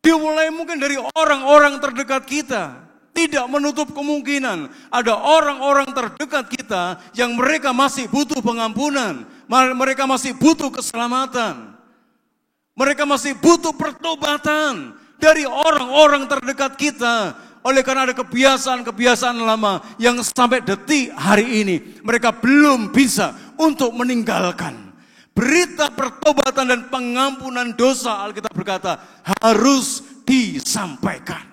Speaker 4: Dimulai mungkin dari orang-orang terdekat kita. Tidak menutup kemungkinan ada orang-orang terdekat kita yang mereka masih butuh pengampunan, mereka masih butuh keselamatan. Mereka masih butuh pertobatan dari orang-orang terdekat kita. Oleh karena ada kebiasaan-kebiasaan lama yang sampai detik hari ini mereka belum bisa untuk meninggalkan. Berita pertobatan dan pengampunan dosa, Alkitab berkata, harus disampaikan.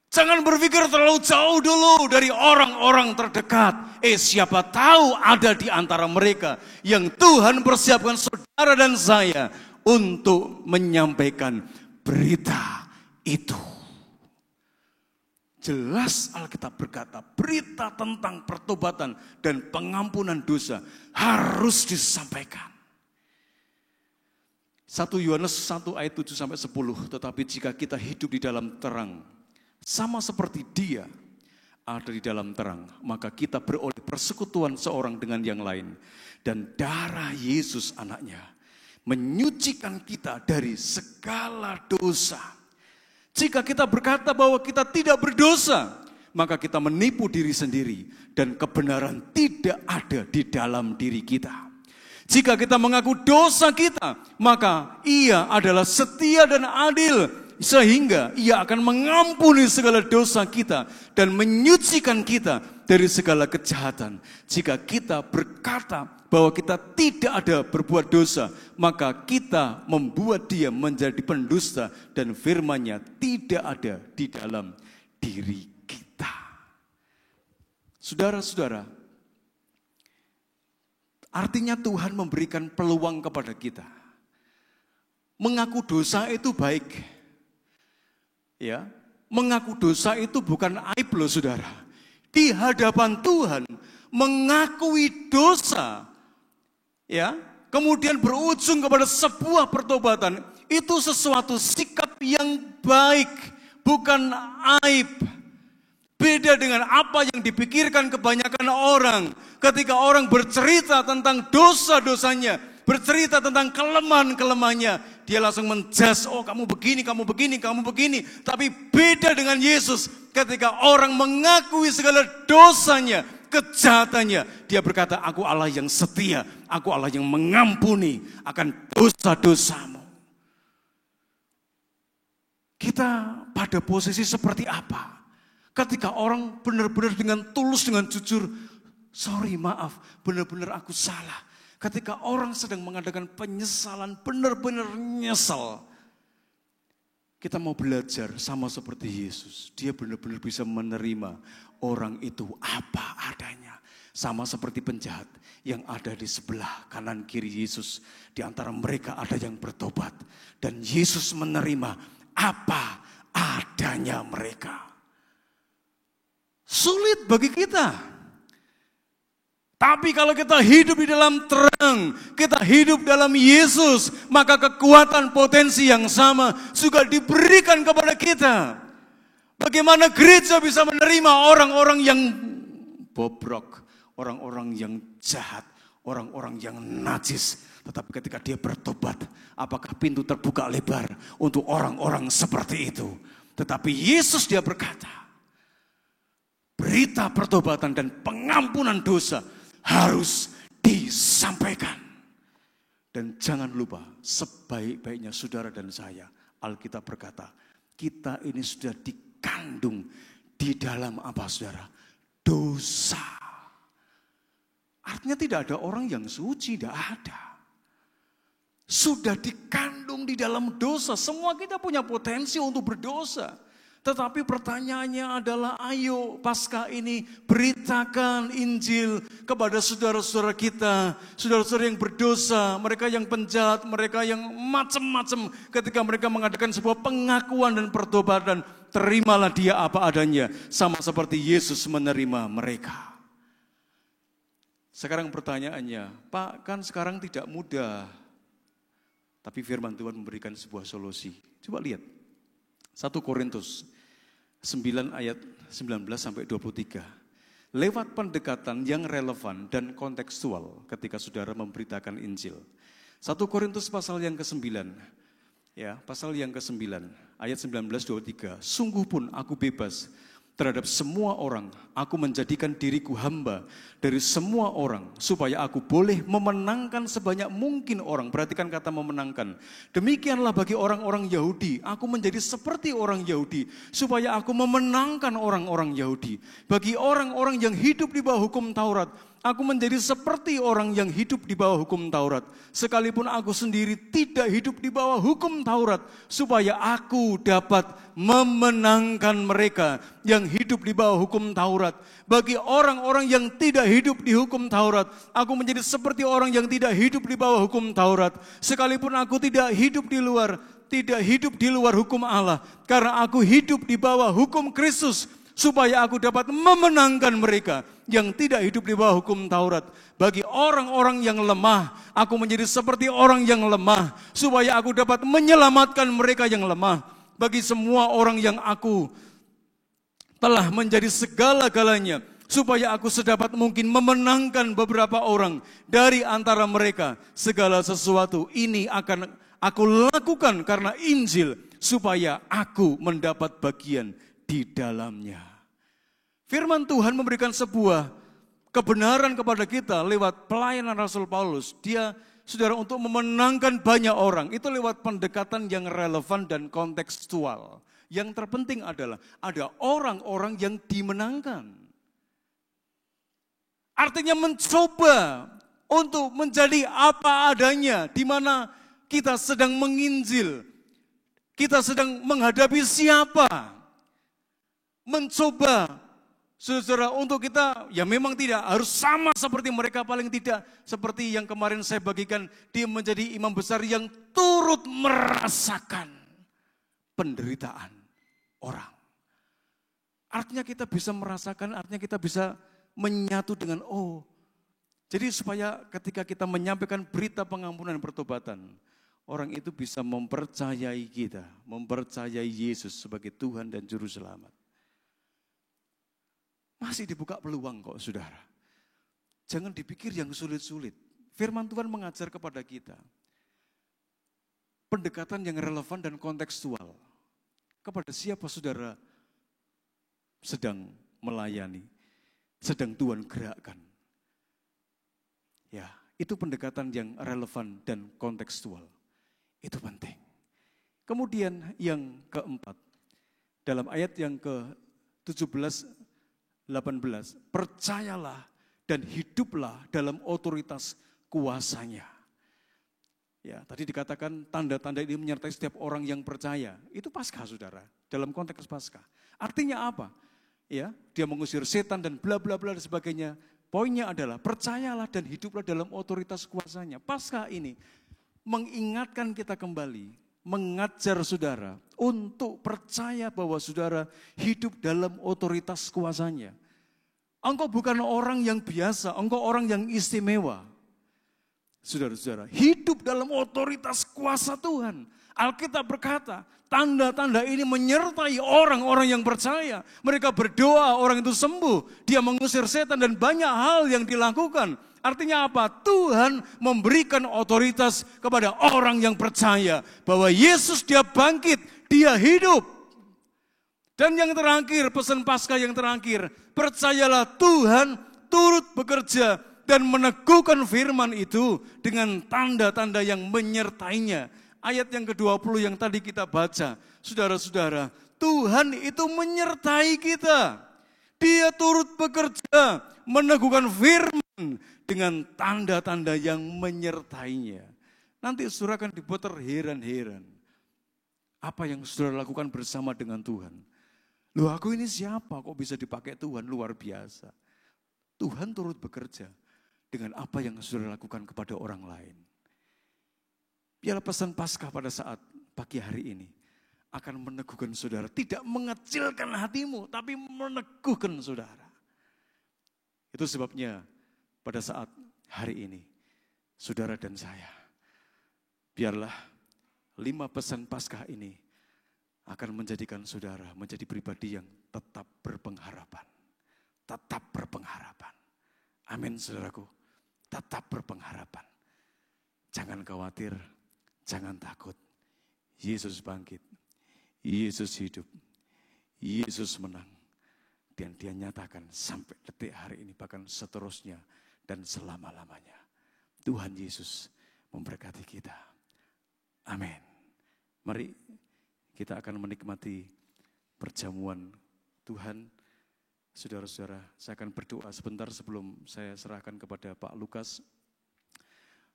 Speaker 4: Jangan berpikir terlalu jauh dulu dari orang-orang terdekat. Siapa tahu ada di antara mereka yang Tuhan persiapkan saudara dan saya untuk menyampaikan berita itu. jelas Alkitab berkata, berita tentang pertobatan dan pengampunan dosa harus disampaikan. 1 Yohanes 1 ayat 7-10, tetapi jika kita hidup di dalam terang, sama seperti Dia ada di dalam terang, maka kita beroleh persekutuan seorang dengan yang lain. Dan darah Yesus anaknya menyucikan kita dari segala dosa. Jika kita berkata bahwa kita tidak berdosa, maka kita menipu diri sendiri dan kebenaran tidak ada di dalam diri kita. Jika kita mengaku dosa kita, maka Ia adalah setia dan adil, sehingga Ia akan mengampuni segala dosa kita dan menyucikan kita dari segala kejahatan. Jika kita berkata bahwa kita tidak ada berbuat dosa, maka kita membuat Dia menjadi pendusta dan firman-Nya tidak ada di dalam diri kita. Saudara-saudara, artinya Tuhan memberikan peluang kepada kita. Mengaku dosa itu baik. Ya, mengaku dosa itu bukan aib loh saudara. Di hadapan Tuhan mengakui dosa, ya, kemudian berujung kepada sebuah pertobatan, itu sesuatu sikap yang baik, bukan aib. Beda dengan apa yang dipikirkan kebanyakan orang. Ketika orang bercerita tentang dosa-dosanya, bercerita tentang kelemahan-kelemahannya, dia langsung menjudge, oh kamu begini, kamu begini, kamu begini. Tapi beda dengan Yesus, ketika orang mengakui segala dosanya, kejahatannya, dia berkata, aku Allah yang setia, aku Allah yang mengampuni akan dosa-dosamu. Kita pada posisi seperti apa? Ketika orang benar-benar dengan tulus, dengan jujur, sorry maaf, benar-benar aku salah. Ketika orang sedang mengadakan penyesalan, benar-benar nyesal. Kita mau belajar sama seperti Yesus. Dia benar-benar bisa menerima orang itu apa adanya. Sama seperti penjahat yang ada di sebelah kanan kiri Yesus. Di antara mereka ada yang bertobat. Dan Yesus menerima apa adanya mereka. Sulit bagi kita. Tapi kalau kita hidup di dalam terang, kita hidup dalam Yesus, maka kekuatan potensi yang sama juga diberikan kepada kita. Bagaimana gereja bisa menerima orang-orang yang bobrok, orang-orang yang jahat, orang-orang yang najis. Tetapi ketika dia bertobat, apakah pintu terbuka lebar untuk orang-orang seperti itu? Tetapi Yesus dia berkata, berita pertobatan dan pengampunan dosa harus disampaikan. Dan jangan lupa, sebaik-baiknya saudara dan saya, Alkitab berkata, kita ini sudah dikandung di dalam apa saudara? Dosa. Artinya tidak ada orang yang suci, tidak ada. Sudah dikandung di dalam dosa. Semua kita punya potensi untuk berdosa. Tetapi pertanyaannya adalah, ayo Paskah ini beritakan Injil kepada saudara-saudara kita, saudara-saudara yang berdosa, mereka yang penjahat, mereka yang macam-macam. Ketika mereka mengadakan sebuah pengakuan dan pertobatan, terimalah dia apa adanya, sama seperti Yesus menerima mereka. Sekarang pertanyaannya, Pak, kan sekarang tidak mudah. Tapi firman Tuhan memberikan sebuah solusi. Coba lihat. 1 Korintus 9 ayat 19-23. Lewat pendekatan yang relevan dan kontekstual ketika saudara memberitakan Injil. 1 Korintus pasal yang ke-9. Ya, pasal yang ke-9 ayat 19-23. Sungguh pun aku bebas terhadap semua orang, aku menjadikan diriku hamba dari semua orang, supaya aku boleh memenangkan sebanyak mungkin orang. Perhatikan kata memenangkan. Demikianlah bagi orang-orang Yahudi, aku menjadi seperti orang Yahudi, supaya aku memenangkan orang-orang Yahudi. Bagi orang-orang yang hidup di bawah hukum Taurat, aku menjadi seperti orang yang hidup di bawah hukum Taurat. Sekalipun aku sendiri tidak hidup di bawah hukum Taurat, supaya aku dapat memenangkan mereka yang hidup di bawah hukum Taurat. Bagi orang-orang yang tidak hidup di hukum Taurat, aku menjadi seperti orang yang tidak hidup di bawah hukum Taurat. Sekalipun aku tidak hidup di luar hukum Allah, karena aku hidup di bawah hukum Kristus, supaya aku dapat memenangkan mereka yang tidak hidup di bawah hukum Taurat. Bagi orang-orang yang lemah, aku menjadi seperti orang yang lemah, supaya aku dapat menyelamatkan mereka yang lemah. Bagi semua orang yang aku telah menjadi segala-galanya, supaya aku sedapat mungkin memenangkan beberapa orang dari antara mereka. Segala sesuatu ini akan aku lakukan karena Injil, supaya aku mendapat bagian di dalamnya. Firman Tuhan memberikan sebuah kebenaran kepada kita lewat pelayanan Rasul Paulus. Dia, saudara, untuk memenangkan banyak orang, itu lewat pendekatan yang relevan dan kontekstual. Yang terpenting adalah ada orang-orang yang dimenangkan. Artinya mencoba untuk menjadi apa adanya, di mana kita sedang menginjil, kita sedang menghadapi siapa. Mencoba, saudara, untuk kita, ya memang tidak harus sama seperti mereka, paling tidak seperti yang kemarin saya bagikan, dia menjadi imam besar yang turut merasakan penderitaan orang. Artinya kita bisa merasakan, artinya kita bisa menyatu dengan jadi supaya ketika kita menyampaikan berita pengampunan dan pertobatan, orang itu bisa mempercayai kita, mempercayai Yesus sebagai Tuhan dan Juru Selamat. Masih dibuka peluang kok, saudara. Jangan dipikir yang sulit-sulit. Firman Tuhan mengajar kepada kita pendekatan yang relevan dan kontekstual. Kepada siapa saudara sedang melayani, sedang Tuhan gerakkan. Ya, itu pendekatan yang relevan dan kontekstual. Itu penting. Kemudian yang keempat, dalam ayat yang ke-17, 18, percayalah dan hiduplah dalam otoritas kuasanya. Ya, tadi dikatakan tanda-tanda ini menyertai setiap orang yang percaya. Itu Paskah, saudara, dalam konteks Paskah. Artinya apa? Ya, dia mengusir setan dan bla bla bla dan sebagainya. Poinnya adalah percayalah dan hiduplah dalam otoritas kuasanya. Paskah ini mengingatkan kita kembali, mengajar saudara untuk percaya bahwa saudara hidup dalam otoritas kuasanya. Engkau bukan orang yang biasa, engkau orang yang istimewa. Saudara-saudara, hidup dalam otoritas kuasa Tuhan. Alkitab berkata, tanda-tanda ini menyertai orang-orang yang percaya. Mereka berdoa, orang itu sembuh. Dia mengusir setan dan banyak hal yang dilakukan. Artinya apa? Tuhan memberikan otoritas kepada orang yang percaya. Bahwa Yesus dia bangkit, dia hidup. Dan yang terakhir, pesan Paskah yang terakhir. Percayalah Tuhan turut bekerja dan meneguhkan firman itu dengan tanda-tanda yang menyertainya. Ayat yang ke-20 yang tadi kita baca. Saudara-saudara, Tuhan itu menyertai kita. Dia turut bekerja, meneguhkan firman dengan tanda-tanda yang menyertainya. Nanti saudara akan dibuat terheran-heran. Apa yang saudara lakukan bersama dengan Tuhan? Loh, aku ini siapa kok bisa dipakai Tuhan? Luar biasa. Tuhan turut bekerja dengan apa yang saudara lakukan kepada orang lain. Biarlah pesan Paskah pada saat pagi hari ini akan meneguhkan saudara. Tidak mengecilkan hatimu, tapi meneguhkan saudara. Itu sebabnya pada saat hari ini, saudara dan saya, biarlah 5 pesan Paskah ini akan menjadikan saudara menjadi pribadi yang tetap berpengharapan. Tetap berpengharapan. Amin, saudaraku. Tetap berpengharapan. Jangan khawatir, jangan takut. Yesus bangkit, Yesus hidup, Yesus menang. Dan dia nyatakan sampai detik hari ini, bahkan seterusnya dan selama-lamanya. Tuhan Yesus memberkati kita. Amin. Mari kita akan menikmati perjamuan Tuhan. Saudara-saudara, saya akan berdoa sebentar sebelum saya serahkan kepada Pak Lukas.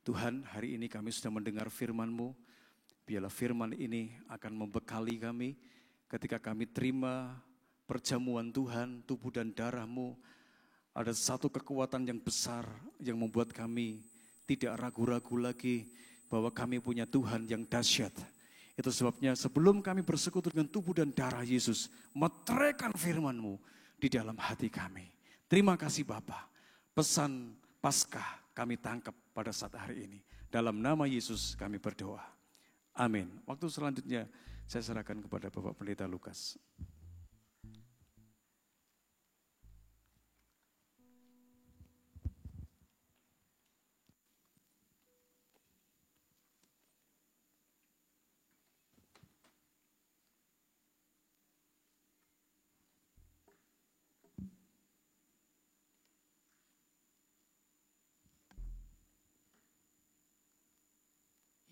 Speaker 4: Tuhan, hari ini kami sudah mendengar firman-Mu. Biarlah firman ini akan membekali kami ketika kami terima perjamuan Tuhan, tubuh dan darah-Mu. Ada satu kekuatan yang besar yang membuat kami tidak ragu-ragu lagi bahwa kami punya Tuhan yang dahsyat, Itu sebabnya sebelum kami bersekutu dengan tubuh dan darah Yesus, meteraikan firman-Mu di dalam hati kami. Terima kasih Bapa. Pesan Paskah kami tangkap pada saat hari ini. Dalam nama Yesus kami berdoa. Amin. Waktu selanjutnya saya serahkan kepada Bapak Pendeta Lukas.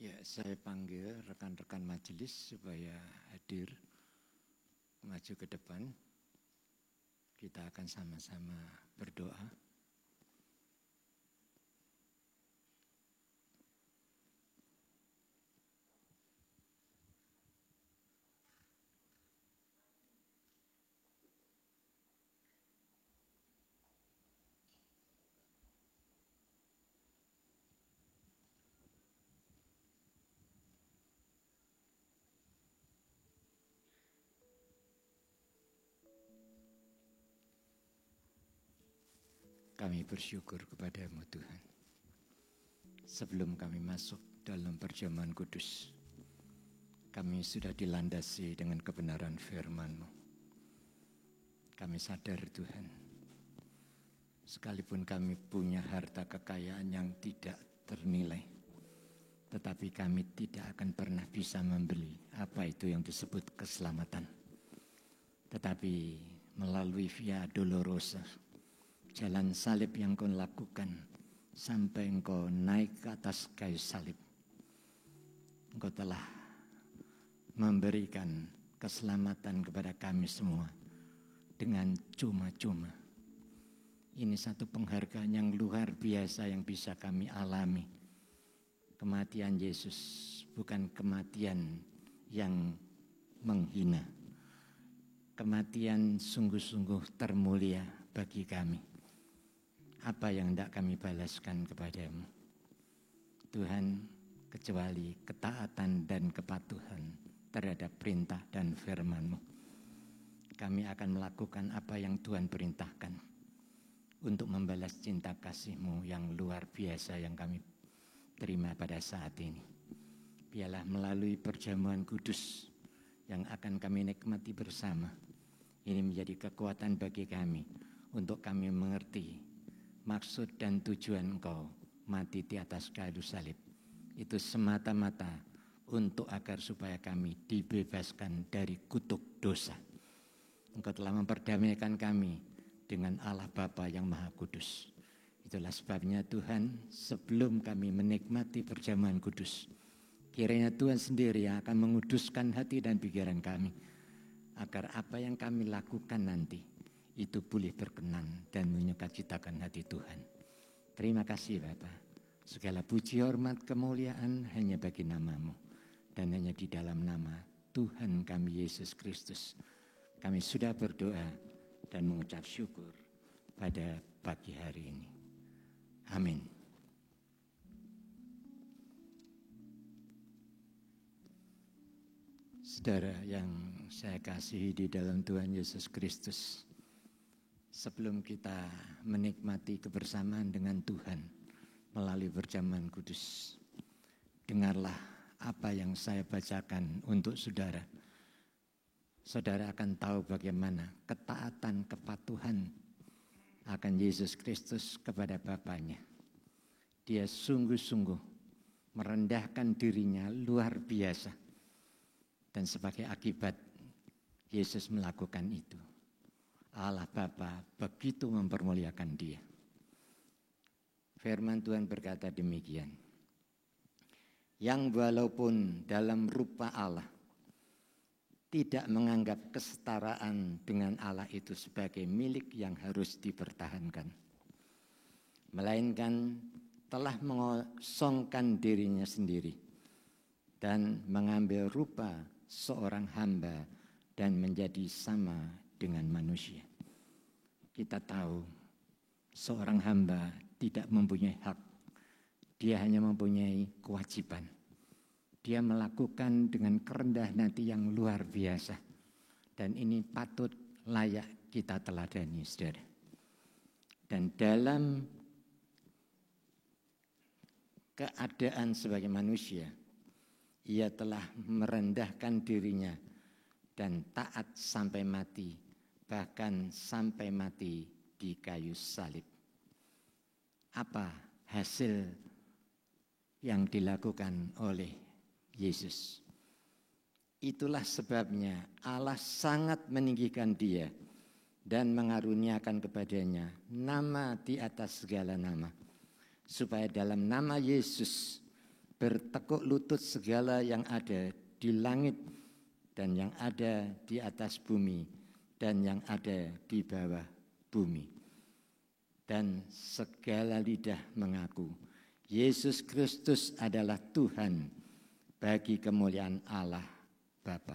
Speaker 2: Ya, saya panggil rekan-rekan majelis supaya hadir, maju ke depan. Kita akan sama-sama berdoa. Kami bersyukur kepada-Mu Tuhan. Sebelum kami masuk dalam perjamuan kudus, kami sudah dilandasi dengan kebenaran firman-Mu. Kami sadar Tuhan, sekalipun kami punya harta kekayaan yang tidak ternilai, tetapi kami tidak akan pernah bisa membeli apa itu yang disebut keselamatan. Tetapi melalui Via Dolorosa, jalan salib yang Kau lakukan sampai Engkau naik ke atas kayu salib, Engkau telah memberikan keselamatan kepada kami semua dengan cuma-cuma. Ini satu penghargaan yang luar biasa yang bisa kami alami. Kematian Yesus bukan kematian yang menghina. Kematian sungguh-sungguh termulia bagi kami. Apa yang hendak kami balaskan kepada-Mu, Tuhan, kecuali ketaatan dan kepatuhan terhadap perintah dan firman-Mu. Kami akan melakukan apa yang Tuhan perintahkan untuk membalas cinta kasih-Mu yang luar biasa yang kami terima pada saat ini. Biarlah melalui perjamuan kudus yang akan kami nikmati bersama, ini menjadi kekuatan bagi kami untuk kami mengerti maksud dan tujuan Engkau mati di atas kayu salib. Itu semata-mata untuk agar supaya kami dibebaskan dari kutuk dosa. Engkau telah memperdamaikan kami dengan Allah Bapa yang Maha Kudus. Itulah sebabnya Tuhan, sebelum kami menikmati perjamuan kudus, kiranya Tuhan sendiri yang akan menguduskan hati dan pikiran kami, agar apa yang kami lakukan nanti itu boleh berkenan dan menyukacitakan hati Tuhan. Terima kasih Bapa. Segala puji, hormat, kemuliaan hanya bagi nama-Mu, dan hanya di dalam nama Tuhan kami Yesus Kristus kami sudah berdoa dan mengucap syukur pada pagi hari ini. Amin. Saudara yang saya kasihi di dalam Tuhan Yesus Kristus, sebelum kita menikmati kebersamaan dengan Tuhan melalui perjamuan kudus, dengarlah apa yang saya bacakan untuk saudara. Saudara akan tahu bagaimana ketaatan kepatuhan akan Yesus Kristus kepada Bapaknya. Dia sungguh-sungguh merendahkan dirinya luar biasa. Dan sebagai akibat Yesus melakukan itu, Allah Bapa begitu mempermuliakan dia. Firman Tuhan berkata demikian. Yang walaupun dalam rupa Allah, tidak menganggap kesetaraan dengan Allah itu sebagai milik yang harus dipertahankan, melainkan telah mengosongkan dirinya sendiri dan mengambil rupa seorang hamba dan menjadi sama dengan manusia. Kita tahu seorang hamba tidak mempunyai hak, dia hanya mempunyai kewajiban. Dia melakukan dengan kerendahan hati yang luar biasa. Dan ini patut layak kita teladani, saudara. Dan dalam keadaan sebagai manusia, ia telah merendahkan dirinya dan taat sampai mati, bahkan sampai mati di kayu salib. Apa hasil yang dilakukan oleh Yesus? Itulah sebabnya Allah sangat meninggikan dia dan mengaruniakan kepadanya nama di atas segala nama, supaya dalam nama Yesus bertekuk lutut segala yang ada di langit dan yang ada di atas bumi dan yang ada di bawah bumi. Dan segala lidah mengaku Yesus Kristus adalah Tuhan bagi kemuliaan Allah Bapa.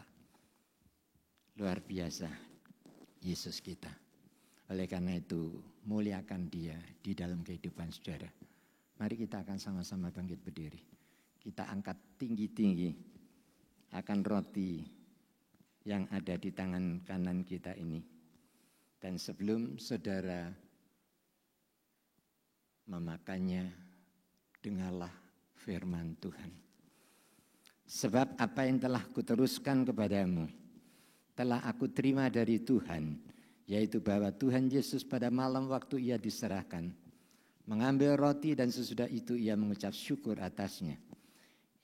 Speaker 2: Luar biasa Yesus kita. Oleh karena itu muliakan dia di dalam kehidupan saudara. Mari kita akan sama-sama bangkit berdiri. Kita angkat tinggi-tinggi akan roti yang ada di tangan kanan kita ini. Dan sebelum saudara memakannya, dengarlah firman Tuhan. Sebab apa yang telah kuteruskan kepadamu, telah aku terima dari Tuhan, yaitu bahwa Tuhan Yesus pada malam waktu ia diserahkan, mengambil roti dan sesudah itu ia mengucap syukur atasnya.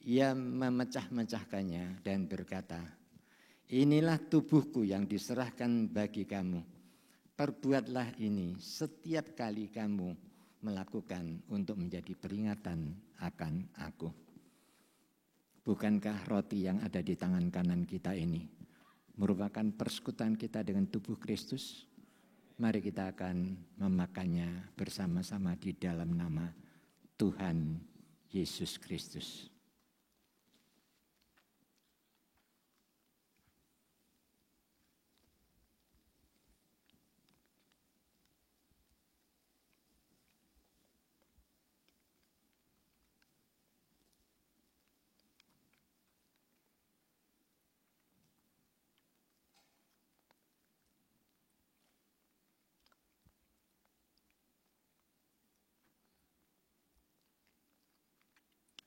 Speaker 2: Ia memecah-mecahkannya dan berkata, inilah tubuhku yang diserahkan bagi kamu. Perbuatlah ini setiap kali kamu melakukan untuk menjadi peringatan akan aku. Bukankah roti yang ada di tangan kanan kita ini merupakan persekutuan kita dengan tubuh Kristus? Mari kita akan memakannya bersama-sama di dalam nama Tuhan Yesus Kristus.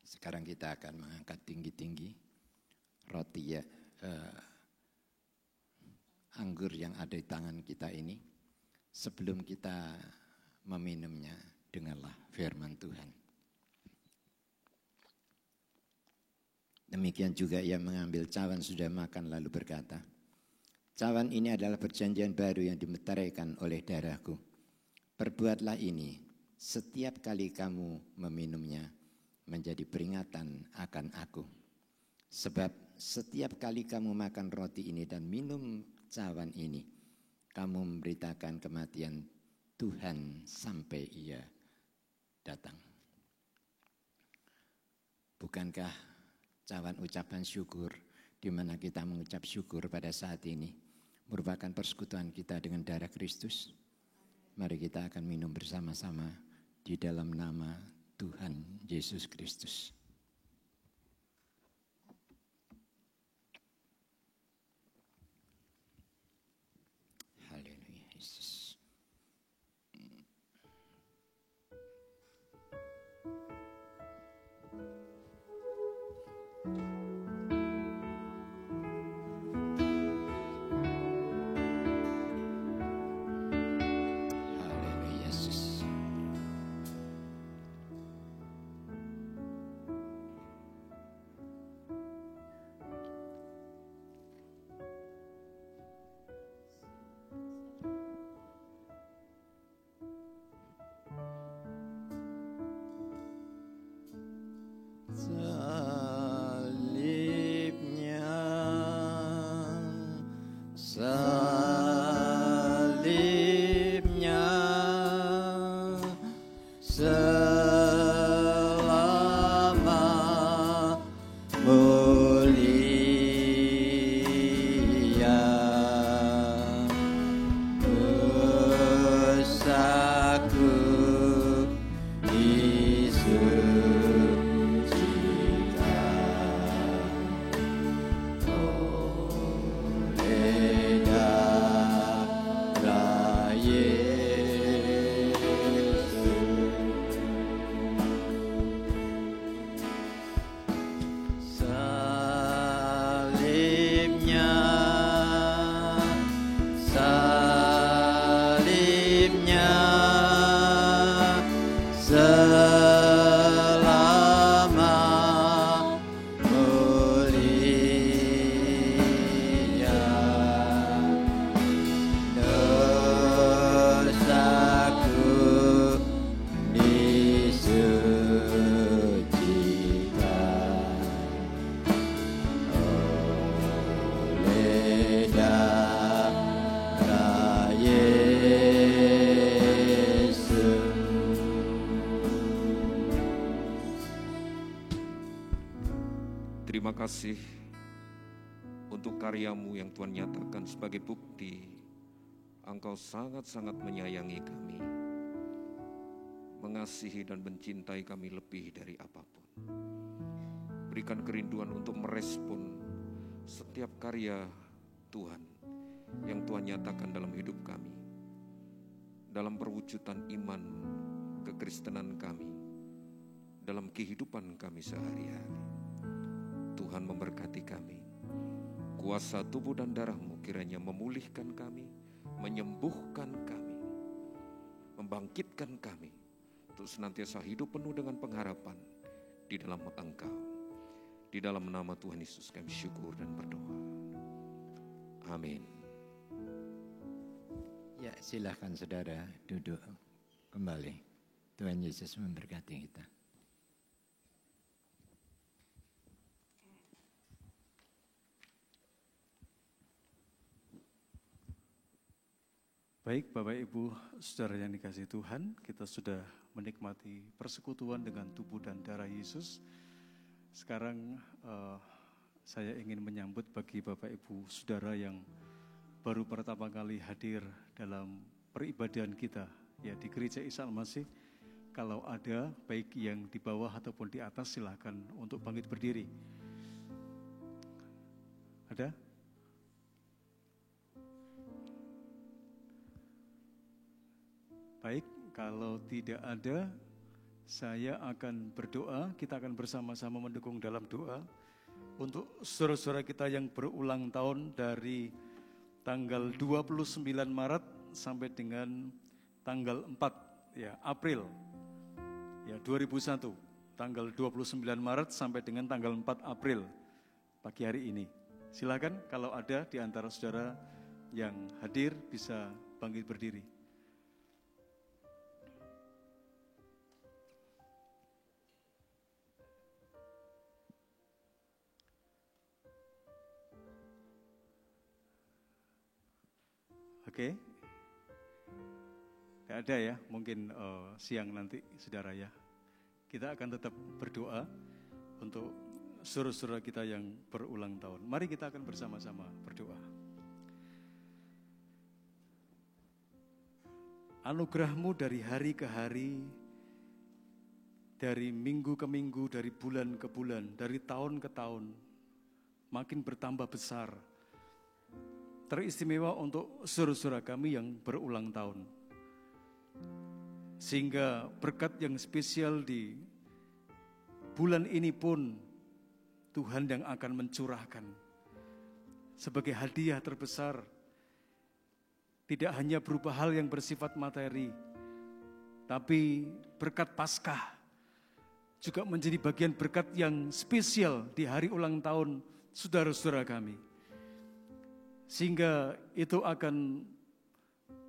Speaker 2: Sekarang kita akan mengangkat tinggi-tinggi roti anggur yang ada di tangan kita ini. Sebelum kita meminumnya, dengarlah firman Tuhan. Demikian juga ia mengambil cawan sudah makan lalu berkata, cawan ini adalah perjanjian baru yang dimeteraikan oleh darahku. Perbuatlah ini setiap kali kamu meminumnya, menjadi peringatan akan aku. Sebab setiap kali kamu makan roti ini dan minum cawan ini, kamu memberitakan kematian Tuhan sampai ia datang. Bukankah cawan ucapan syukur, di mana kita mengucap syukur pada saat ini, merupakan persekutuan kita dengan darah Kristus? Mari kita akan minum bersama-sama di dalam nama Tuhan Yesus Kristus. Haleluya Yesus. Haleluya Yesus.
Speaker 3: Terima kasih untuk karya-Mu yang Tuhan nyatakan sebagai bukti Engkau sangat-sangat menyayangi kami, mengasihi dan mencintai kami lebih dari apapun. Berikan kerinduan untuk merespon setiap karya Tuhan yang Tuhan nyatakan dalam hidup kami, dalam perwujudan iman kekristenan kami, dalam kehidupan kami sehari-hari. Tuhan memberkati kami. Kuasa tubuh dan darah-Mu kiranya memulihkan kami, menyembuhkan kami, membangkitkan kami untuk senantiasa hidup penuh dengan pengharapan di dalam Engkau. Di dalam nama Tuhan Yesus kami syukur dan berdoa. Amin.
Speaker 2: Ya, silakan saudara duduk kembali. Tuhan Yesus memberkati kita.
Speaker 4: Baik Bapak Ibu, saudara yang dikasihi Tuhan, kita sudah menikmati persekutuan dengan tubuh dan darah Yesus. Sekarang saya ingin menyambut bagi Bapak Ibu saudara yang baru pertama kali hadir dalam peribadahan kita ya di Gereja Isa Al-Masih. Kalau ada baik yang di bawah ataupun di atas, silakan untuk bangkit berdiri. Ada? Baik, kalau tidak ada, saya akan berdoa. Kita akan bersama-sama mendukung dalam doa untuk saudara-saudara kita yang berulang tahun dari tanggal 29 Maret sampai dengan tanggal 4 ya, April ya 2001. Tanggal 29 Maret sampai dengan tanggal 4 April pagi hari ini. Silakan kalau ada di antara saudara yang hadir bisa bangkit berdiri. Oke, tidak ada ya, mungkin siang nanti saudara ya. Kita akan tetap berdoa untuk saudara-saudara kita yang berulang tahun. Mari kita akan bersama-sama berdoa. Anugerah-Mu dari hari ke hari, dari minggu ke minggu, dari bulan ke bulan, dari tahun ke tahun, makin bertambah besar. Teristimewa untuk saudara-saudara kami yang berulang tahun. Sehingga berkat yang spesial di bulan ini pun Tuhan yang akan mencurahkan sebagai hadiah terbesar. Tidak hanya berupa hal yang bersifat materi, tapi berkat Paskah juga menjadi bagian berkat yang spesial di hari ulang tahun saudara-saudara kami. Sehingga itu akan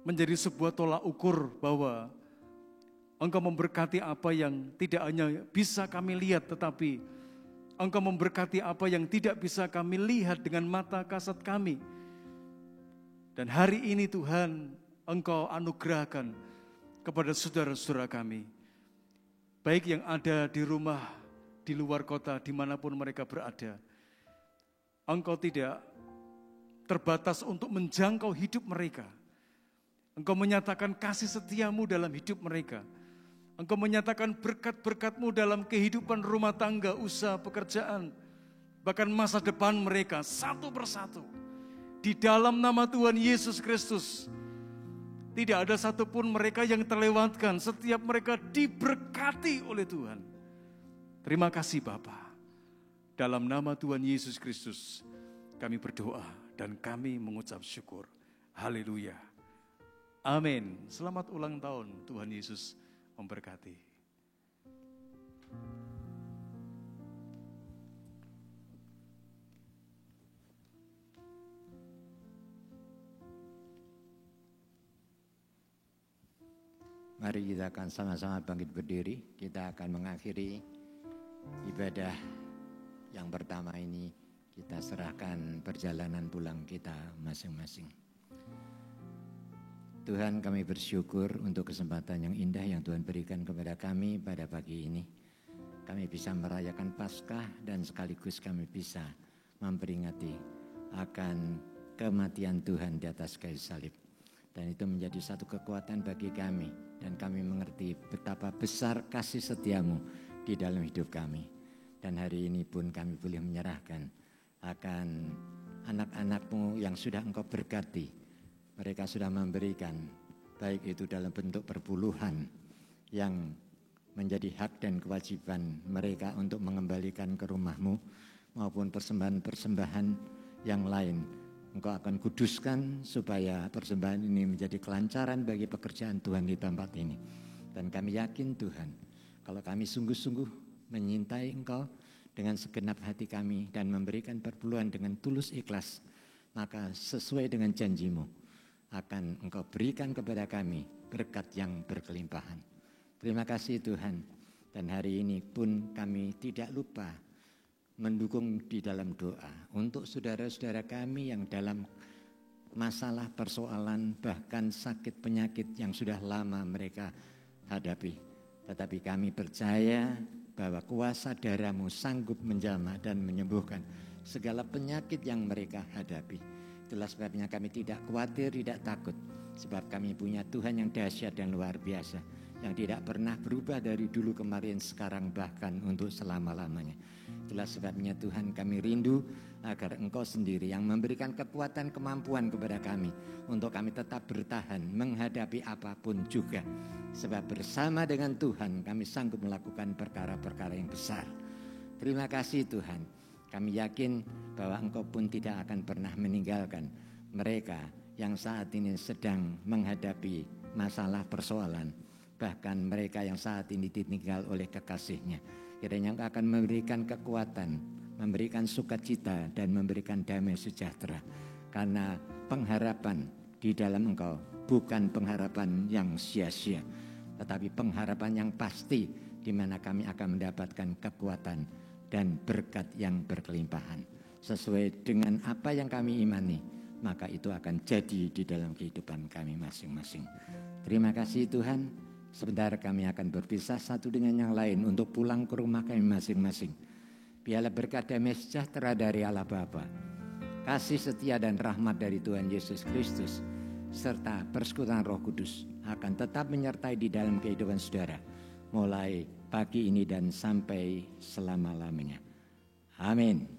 Speaker 4: menjadi sebuah tolak ukur bahwa Engkau memberkati apa yang tidak hanya bisa kami lihat, tetapi Engkau memberkati apa yang tidak bisa kami lihat dengan mata kasat kami. Dan hari ini Tuhan, Engkau anugerahkan kepada saudara-saudara kami, baik yang ada di rumah, di luar kota, dimanapun mereka berada. Engkau tidak terbatas untuk menjangkau hidup mereka. Engkau menyatakan kasih setia-Mu dalam hidup mereka. Engkau menyatakan berkat-berkat-Mu dalam kehidupan rumah tangga, usaha, pekerjaan, bahkan masa depan mereka satu persatu. Di dalam nama Tuhan Yesus Kristus, tidak ada satupun mereka yang terlewatkan. Setiap mereka diberkati oleh Tuhan. Terima kasih Bapa. Dalam nama Tuhan Yesus Kristus, kami berdoa dan kami mengucap syukur. Haleluya. Amin. Selamat ulang tahun. Tuhan Yesus memberkati.
Speaker 2: Mari kita akan sama-sama bangkit berdiri. Kita akan mengakhiri ibadah yang pertama ini. Kita serahkan perjalanan pulang kita masing-masing. Tuhan, kami bersyukur untuk kesempatan yang indah yang Tuhan berikan kepada kami pada pagi ini. Kami kami bisa merayakan Paskah dan sekaligus kami bisa memperingati akan kematian Tuhan di atas kayu salib. Dan itu menjadi satu kekuatan bagi kami, dan kami mengerti betapa besar kasih setiamu di dalam hidup kami. Dan hari ini pun kami boleh menyerahkan akan anak-anakmu yang sudah engkau berkati. Mereka sudah memberikan, baik itu dalam bentuk perpuluhan yang menjadi hak dan kewajiban mereka untuk mengembalikan ke rumahmu, maupun persembahan-persembahan yang lain. Engkau akan kuduskan supaya persembahan ini menjadi kelancaran bagi pekerjaan Tuhan di tempat ini. Dan kami yakin Tuhan, kalau kami sungguh-sungguh menyintai Engkau dengan segenap hati kami dan memberikan perpuluhan dengan tulus ikhlas, maka sesuai dengan janji-Mu akan Engkau berikan kepada kami berkat yang berkelimpahan. Terima kasih Tuhan. Dan hari ini pun kami tidak lupa mendukung di dalam doa untuk saudara-saudara kami yang dalam masalah, persoalan, bahkan sakit penyakit yang sudah lama mereka hadapi. Tetapi kami percaya bahwa kuasa darah-Mu sanggup menjamah dan menyembuhkan segala penyakit yang mereka hadapi. Itulah sebabnya kami tidak khawatir, tidak takut, sebab kami punya Tuhan yang dahsyat dan luar biasa, yang tidak pernah berubah dari dulu kemarin, sekarang, bahkan untuk selama-lamanya. Itulah sebabnya Tuhan, kami rindu agar Engkau sendiri yang memberikan kekuatan, kemampuan kepada kami untuk kami tetap bertahan menghadapi apapun juga. Sebab bersama dengan Tuhan kami sanggup melakukan perkara-perkara yang besar. Terima kasih Tuhan. Kami yakin bahwa Engkau pun tidak akan pernah meninggalkan mereka yang saat ini sedang menghadapi masalah, persoalan, bahkan mereka yang saat ini ditinggal oleh kekasihnya. Kiranya Engkau akan memberikan kekuatan, memberikan sukacita, dan memberikan damai sejahtera. Karena pengharapan di dalam Engkau bukan pengharapan yang sia-sia, tetapi pengharapan yang pasti, di mana kami akan mendapatkan kekuatan dan berkat yang berkelimpahan. Sesuai dengan apa yang kami imani, maka itu akan jadi di dalam kehidupan kami masing-masing. Terima kasih Tuhan. Sebentar kami akan berpisah satu dengan yang lain untuk pulang ke rumah kami masing-masing. Biarlah berkat damai sejahtera dari Allah Bapa, kasih setia dan rahmat dari Tuhan Yesus Kristus, serta persekutuan Roh Kudus akan tetap menyertai di dalam kehidupan saudara, mulai pagi ini dan sampai selama-lamanya. Amin.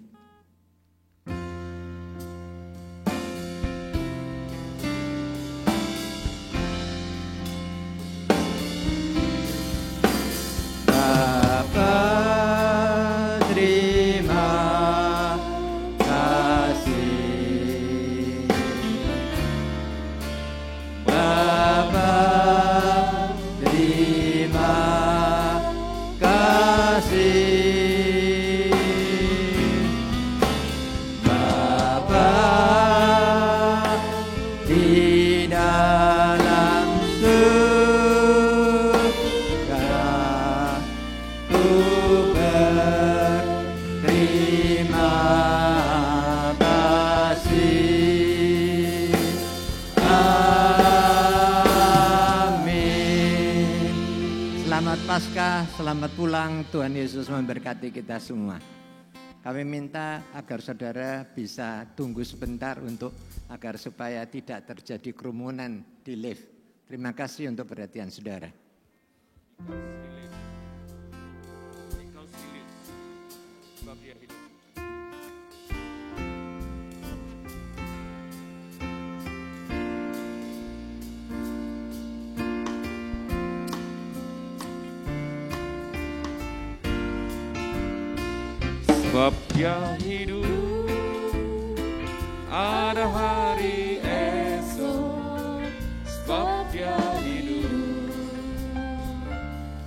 Speaker 2: Paskah, selamat pulang. Tuhan Yesus memberkati kita semua. Kami minta agar saudara bisa tunggu sebentar agar supaya tidak terjadi kerumunan di lift. Terima kasih untuk perhatian saudara.
Speaker 3: Sebab Dia hidup, ada hari esok. Sebab Dia hidup,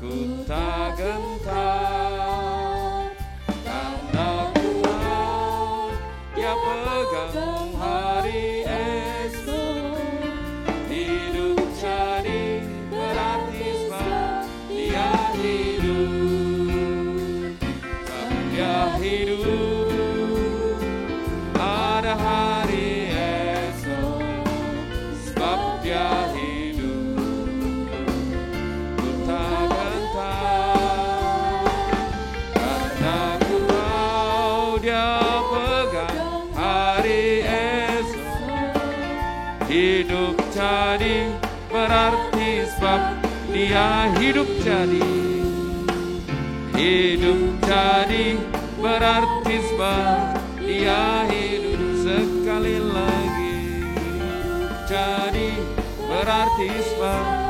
Speaker 3: ku tak gentar, karena ku tahu Dia pegang hari esok. Hidup jadi berarti sebab Dia hidup. Hidup, ada hari esok. jadi berarti sebab dia hidup jadi. Hidup jadi berarti sebab dia hidup. Sekali lagi, jadi berarti sebab